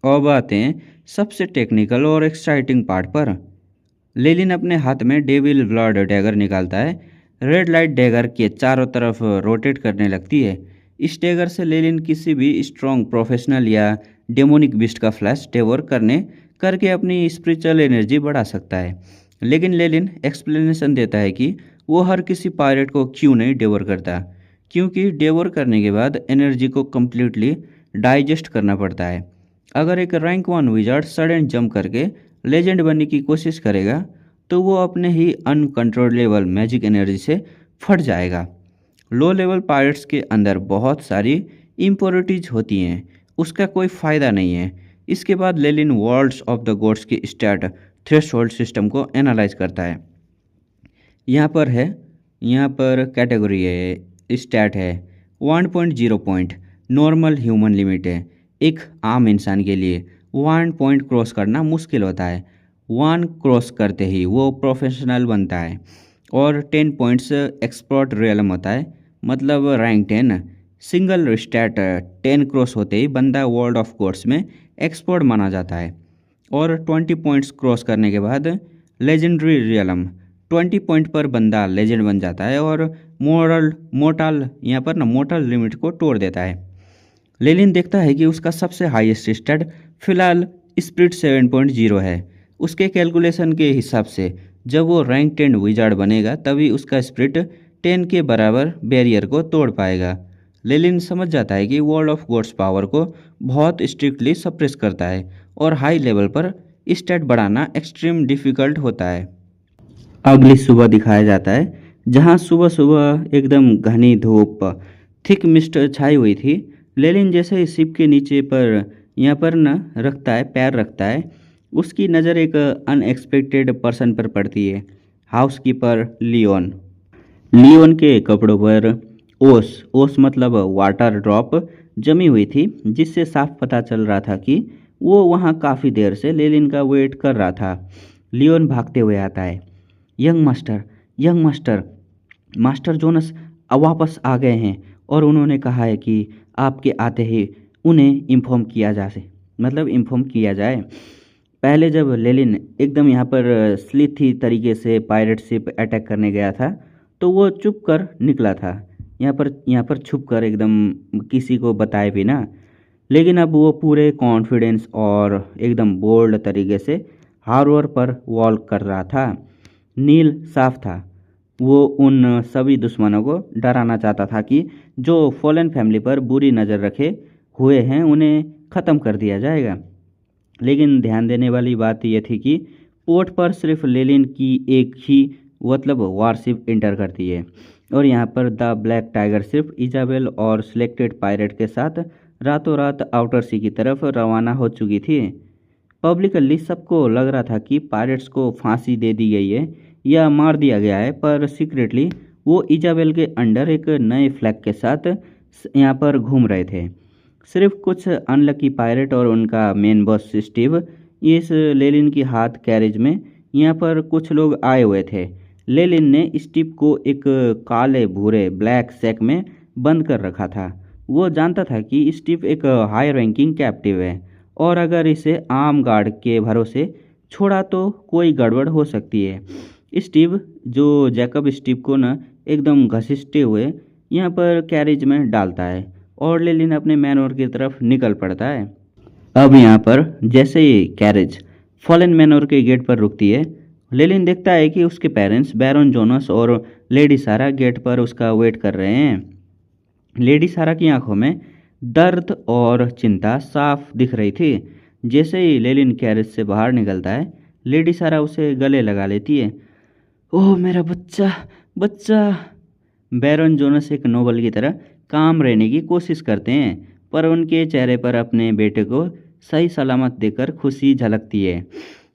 अब आते हैं सबसे टेक्निकल और एक्साइटिंग पार्ट पर। लेलिन अपने हाथ में डेविल ब्लड डैगर निकालता है। रेड लाइट डैगर के चारों तरफ रोटेट करने लगती है। इस डैगर से लेलिन किसी भी स्ट्रॉन्ग प्रोफेशनल या डेमोनिक बिस्ट का फ्लैश डेवोर करके अपनी स्पिरिचुअल एनर्जी बढ़ा सकता है। लेकिन लेलिन एक्सप्लेनेशन देता है कि वो हर किसी पायरेट को क्यों नहीं डेवोर करता, क्योंकि डेवोर करने के बाद एनर्जी को कम्प्लीटली डाइजेस्ट करना पड़ता है। अगर एक रैंक 1 विजार्ड सडन जंप करके लेजेंड बनने की कोशिश करेगा, तो वो अपने ही अनकंट्रोलेबल मैजिक एनर्जी से फट जाएगा। लो लेवल पायरेट्स के अंदर बहुत सारी इम्प्योरिटीज होती हैं, उसका कोई फ़ायदा नहीं है। इसके बाद लेलिन वर्ल्ड्स ऑफ द गॉड्स की स्टैट थ्रेशोल्ड सिस्टम को एनालाइज करता है। यहाँ पर कैटेगरी है, स्टैट है 1.0 पॉइंट, नॉर्मल ह्यूमन लिमिट है। एक आम इंसान के लिए 1 पॉइंट क्रॉस करना मुश्किल होता है। 1 क्रॉस करते ही वो प्रोफेशनल बनता है। और 10 पॉइंट्स एक्सपर्ट रियलम होता है, मतलब रैंक 10। सिंगल स्टैट 10 क्रॉस होते ही बंदा वर्ल्ड ऑफ गॉड्स में एक्सपर्ट माना जाता है। और 20 पॉइंट्स क्रॉस करने के बाद लेजेंडरी रियलम 20 पॉइंट पर बंदा लेजेंड बन जाता है और मोर्टल यहाँ पर ना मोर्टल लिमिट को तोड़ देता है। लेलिन देखता है कि उसका सबसे हाईएस्ट स्टैट फिलहाल स्पिरिट 7.0 है। उसके कैलकुलेशन के हिसाब से जब वो रैंक 10 विजार्ड बनेगा तभी उसका स्पिरिट 10 के बराबर बैरियर को तोड़ पाएगा। लेलिन समझ जाता है कि वर्ल्ड ऑफ गॉड्स पावर को बहुत स्ट्रिक्टली सप्रेस करता है और हाई लेवल पर स्टैट बढ़ाना एक्सट्रीम डिफ़िकल्ट होता है। अगली सुबह दिखाया जाता है जहां सुबह सुबह एकदम घनी धूप थिक मिस्ट छाई हुई थी। लेलिन जैसे ही शिप के नीचे पर यहाँ पर न रखता है पैर रखता है, उसकी नज़र एक अनएक्सपेक्टेड पर्सन पर पड़ती है, हाउसकीपर लियोन। लियोन के कपड़ों पर ओस ओस मतलब वाटर ड्रॉप जमी हुई थी, जिससे साफ पता चल रहा था कि वो वहाँ काफ़ी देर से लेलिन का वेट कर रहा था। लियोन भागते हुए आता है। यंग मास्टर, मास्टर जोनस अब वापस आ गए हैं और उन्होंने कहा है कि आपके आते ही उन्हें इन्फॉर्म किया जाए। पहले जब लेलिन एकदम यहाँ पर स्लीथी तरीके से पायरेट शिप अटैक करने गया था तो वो चुप कर निकला था, यहाँ पर छुप कर एकदम किसी को बताए बिना। लेकिन अब वो पूरे कॉन्फिडेंस और एकदम बोल्ड तरीके से हार्बर पर वॉक कर रहा था। नील साफ था, वो उन सभी दुश्मनों को डराना चाहता था कि जो फॉलन फैमिली पर बुरी नज़र रखे हुए हैं उन्हें ख़त्म कर दिया जाएगा। लेकिन ध्यान देने वाली बात यह थी कि पोर्ट पर सिर्फ लेलिन की एक ही मतलब वारशिप इंटर करती है और यहाँ पर द ब्लैक टाइगर सिर्फ इजाबेल और सिलेक्टेड पायरेट के साथ रातों रात आउटर सी की तरफ रवाना हो चुकी थी। पब्लिकली सबको लग रहा था कि पायरेट्स को फांसी दे दी गई है या मार दिया गया है, पर सीक्रेटली वो इजाबेल के अंडर एक नए फ्लैग के साथ यहाँ पर घूम रहे थे। सिर्फ कुछ अनलकी पायरेट और उनका मेन बॉस स्टीव इस लेलिन की हाथ कैरेज में यहाँ पर कुछ लोग आए हुए थे। लेलिन ने स्टीव को एक काले भूरे ब्लैक सैक में बंद कर रखा था। वो जानता था कि स्टीव एक हाई रैंकिंग कैप्टिव है और अगर इसे आम गार्ड के भरोसे छोड़ा तो कोई गड़बड़ हो सकती है। स्टीव जो जैकब स्टीव को न एकदम घसीटते हुए यहाँ पर कैरेज में डालता है और लेलिन अपने मैनोर की तरफ निकल पड़ता है। अब यहाँ पर जैसे ही कैरेज फॉलन मैनोर के गेट पर रुकती है, लेलिन देखता है कि उसके पेरेंट्स बैरन जोनस और लेडी सारा गेट पर उसका वेट कर रहे हैं। लेडी सारा की आंखों में दर्द और चिंता साफ दिख रही थी। जैसे ही लेलिन कैरेज से बाहर निकलता है, लेडी सारा उसे गले लगा लेती है। ओह मेरा बच्चा बच्चा। बैरन जोनस एक नोबल की तरह काम रहने की कोशिश करते हैं, पर उनके चेहरे पर अपने बेटे को सही सलामत देकर खुशी झलकती है।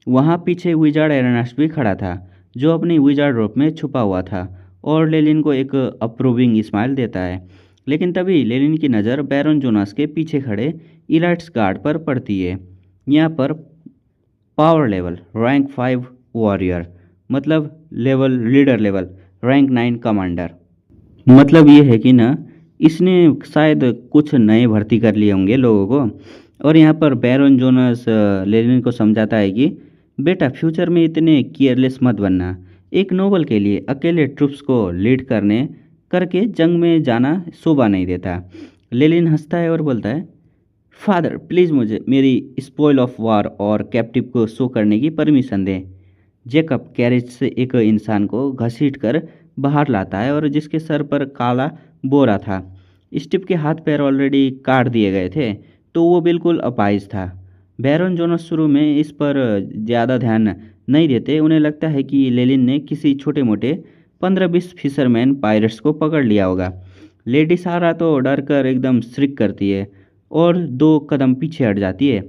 वहाँ पीछे विजार्ड एरेनास भी खड़ा था, जो अपनी विजार्ड रोप में छुपा हुआ था और लेलिन को एक अप्रूविंग स्माइल देता है। लेकिन तभी लेलिन की नज़र बैरन जोनास के पीछे खड़े इलाइट्स गार्ड पर पड़ती है। यहाँ पर पावर लेवल रैंक 5 वॉरियर मतलब लीडर लेवल रैंक 9 कमांडर। मतलब ये है कि ना इसने शायद कुछ नए भर्ती कर लिए होंगे लोगों को। और यहाँ पर बैरन जोनस लेनिन को समझाता है कि बेटा फ्यूचर में इतने केयरलेस मत बनना। एक नोबल के लिए अकेले ट्रूप्स को लीड करके जंग में जाना शोभा नहीं देता। लेनिन हंसता है और बोलता है, फादर प्लीज़ मुझे मेरी स्पॉइल ऑफ वार और कैप्टिव को शो करने की परमिशन दें। जेकब कैरेज से एक इंसान को घसीट कर बाहर लाता है और जिसके सर पर काला बोरा था। स्टीव के हाथ पैर ऑलरेडी काट दिए गए थे, तो वो बिल्कुल अपाहिज था। बैरन जोनस शुरू में इस पर ज़्यादा ध्यान नहीं देते। उन्हें लगता है कि लेलिन ने किसी छोटे मोटे 15-20 फिशरमैन पायरेट्स को पकड़ लिया होगा। लेडी सारा तो डर कर एकदम श्रिक करती है और 2 कदम पीछे हट जाती है।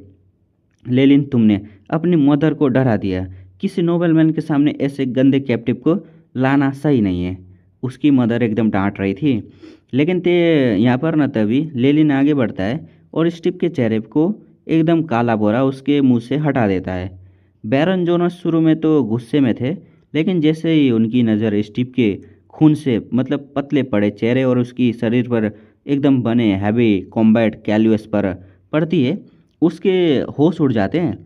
लेलिन तुमने अपनी मदर को डरा दिया। किसी नोबलमैन के सामने ऐसे गंदे कैप्टिव को लाना सही नहीं है। उसकी मदर एकदम डांट रही थी। लेकिन ते यहाँ पर न तभी लेलिन आगे बढ़ता है और स्टीव के चेहरे को एकदम काला बोरा उसके मुंह से हटा देता है। बैरन जोनस शुरू में तो गुस्से में थे, लेकिन जैसे ही उनकी नज़र स्टीव के खून से मतलब पतले पड़े चेहरे और उसकी शरीर पर एकदम बने हैवी कॉम्बैट कैल्यूस पर पड़ती है, उसके होश उड़ जाते हैं।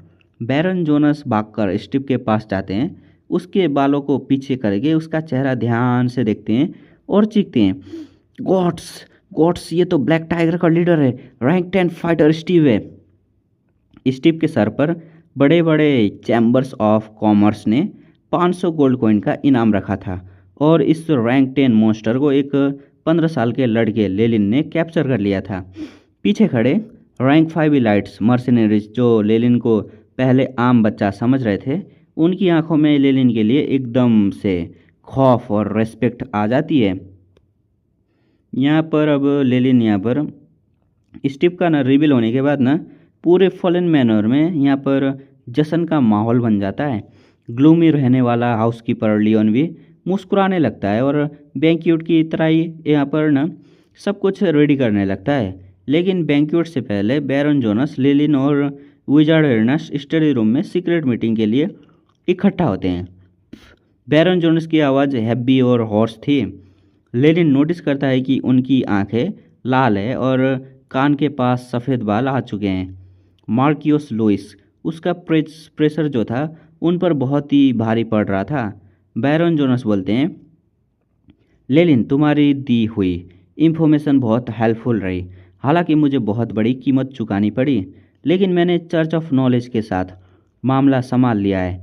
बैरन जोनस भागकर स्टीव के पास जाते हैं, उसके बालों को पीछे करके उसका चेहरा ध्यान से देखते हैं और चीखते हैं, गॉड्स गॉड्स, ये तो ब्लैक टाइगर का लीडर है, रैंक 10 फाइटर स्टीव है। स्टीव के सर पर बड़े बड़े चैम्बर्स ऑफ कॉमर्स ने 500 गोल्ड कॉइन का इनाम रखा था और इस रैंक 10 मॉन्स्टर को एक 15 साल के लड़के लेलिन ने कैप्चर कर लिया था। पीछे खड़े रैंक 5 इलाइट्स मर्सिनरीज, जो लेलिन को पहले आम बच्चा समझ रहे थे, उनकी आंखों में लेलिन के लिए एकदम से खौफ और रेस्पेक्ट आ जाती है। यहाँ पर अब लेलिन यहाँ पर स्टीव का ना रिवील होने के बाद ना पूरे फॉलन मैनर में यहाँ पर जश्न का माहौल बन जाता है। ग्लूमी रहने वाला हाउसकीपर लियोन भी मुस्कुराने लगता है और बैंक्यूट की तरह ही यहाँ पर ना सब कुछ रेडी करने लगता है। लेकिन बैंक्यूट से पहले बैरन जोनस, लेलिन और विजार्ड एर्नस्ट स्टडी रूम में सीक्रेट मीटिंग के लिए इकट्ठा होते हैं। बैरन जोनस की आवाज़ हैवी और हॉर्स थी। लेलिन नोटिस करता है कि उनकी आंखें लाल है और कान के पास सफ़ेद बाल आ चुके हैं। मार्कियोस लुइस, उसका प्रेशर जो था उन पर बहुत ही भारी पड़ रहा था। बैरन जोनस बोलते हैं, लेलिन, तुम्हारी दी हुई इंफॉर्मेशन बहुत हेल्पफुल रही, हालांकि मुझे बहुत बड़ी कीमत चुकानी पड़ी, लेकिन मैंने चर्च ऑफ नॉलेज के साथ मामला संभाल लिया है।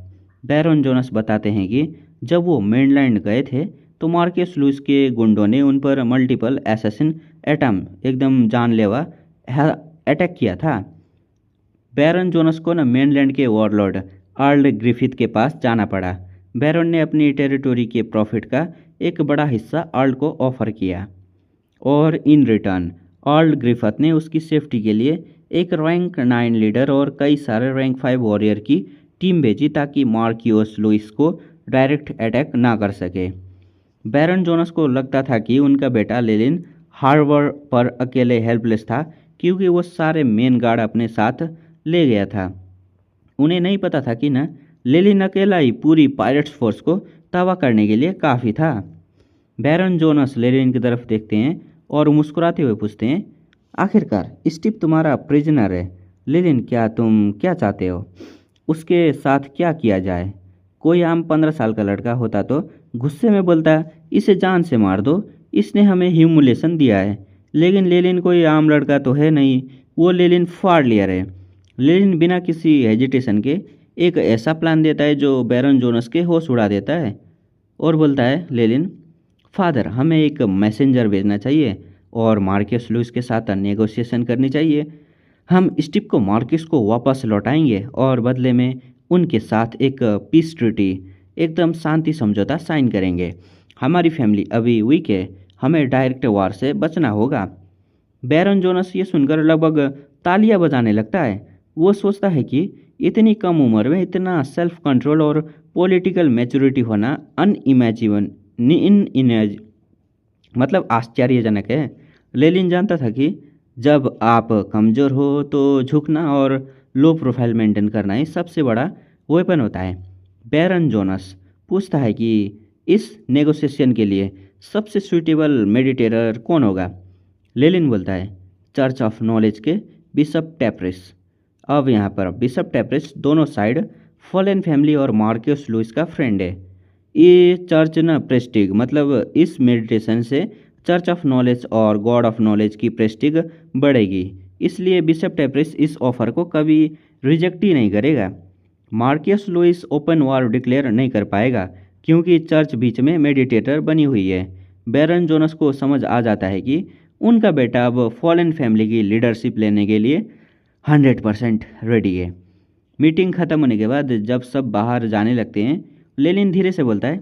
बैरन जोनस बताते हैं कि जब वो मेनलैंड गए थे तो मार्कियस लुइस के गुंडों ने उन पर मल्टीपल एसेसिन एटम एकदम जानलेवा अटैक किया था। बैरन जोनस को न मेनलैंड के वॉरलॉर्ड अर्ल ग्रिफिथ के पास जाना पड़ा। बैरन ने अपनी टेरिटोरी के प्रॉफिट का एक बड़ा हिस्सा अर्ल को ऑफर किया और इन रिटर्न अर्ल ग्रिफिथ ने उसकी सेफ्टी के लिए एक रैंक 9 लीडर और कई सारे रैंक 5 वॉरियर की टीम भेजी ताकि मार्कियोस लुइस को डायरेक्ट अटैक ना कर सके। बैरन जोनस को लगता था कि उनका बेटा लेलिन हार्बर पर अकेले हेल्पलेस था, क्योंकि वो सारे मेन गार्ड अपने साथ ले गया था। उन्हें नहीं पता था कि न लेलिन अकेला ही पूरी पायरेट्स फोर्स को तबाह करने के लिए काफ़ी था। बैरन जोनस लेलिन की तरफ देखते हैं और मुस्कुराते हुए पूछते हैं, आखिरकार स्टीव तुम्हारा प्रिजनर है। लेलिन, तुम क्या चाहते हो? उसके साथ क्या किया जाए? कोई आम 15 साल का लड़का होता तो गुस्से में बोलता, इसे जान से मार दो, इसने हमें ह्यूमिलेशन दिया है। लेकिन लेलिन कोई आम लड़का तो है नहीं, वो लेलिन फार्लियर है। लेलिन बिना किसी हेजिटेशन के एक ऐसा प्लान देता है जो बैरन जोनस के होश उड़ा देता है और बोलता है, लेलिन फादर, हमें एक मैसेंजर भेजना चाहिए और मार्कियस लुइस के साथ नेगोशिएशन करनी चाहिए। हम स्टीव को मार्कियस को वापस लौटाएंगे और बदले में उनके साथ एक पीस ट्रीटी, एकदम शांति समझौता साइन करेंगे। हमारी फैमिली अभी वीक है, हमें डायरेक्ट वार से बचना होगा। बैरन जोनस ये सुनकर लगभग तालियां बजाने लगता है। वो सोचता है कि इतनी कम उम्र में इतना सेल्फ कंट्रोल और पॉलिटिकल मैच्योरिटी होना मतलब आश्चर्यजनक है। लेलिन जानता था कि जब आप कमज़ोर हो तो झुकना और लो प्रोफाइल मेंटेन करना ही सबसे बड़ा वेपन होता है। बैरन जोनस पूछता है कि इस नेगोशिएशन के लिए सबसे सूटेबल मेडिटेटर कौन होगा? लेलिन बोलता है, चर्च ऑफ नॉलेज के बिशप टैप्रिस। अब यहाँ पर बिशप टैप्रिस दोनों साइड फॉलन फैमिली और मार्कियस लुइस का फ्रेंड है। ये चर्च ना प्रेस्टिग, मतलब इस मेडिटेशन से चर्च ऑफ नॉलेज और गॉड ऑफ नॉलेज की प्रेस्टिग बढ़ेगी, इसलिए बिशप टैप्रिस इस ऑफर को कभी रिजेक्ट ही नहीं करेगा। मार्कियस लुइस ओपन वॉर डिक्लेयर नहीं कर पाएगा क्योंकि चर्च बीच में मेडिटेटर बनी हुई है। बैरन जोनस को समझ आ जाता है कि उनका बेटा अब फॉलन फैमिली की लीडरशिप लेने के लिए 100% रेडी है। मीटिंग खत्म होने के बाद जब सब बाहर जाने लगते हैं, लेनिन धीरे से बोलता है,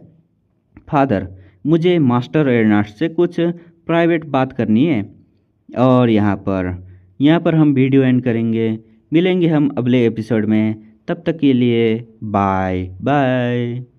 फादर, मुझे मास्टर एर्नस्ट से कुछ प्राइवेट बात करनी है। और यहाँ पर हम वीडियो एंड करेंगे। मिलेंगे हम अगले एपिसोड में, तब तक के लिए बाय बाय।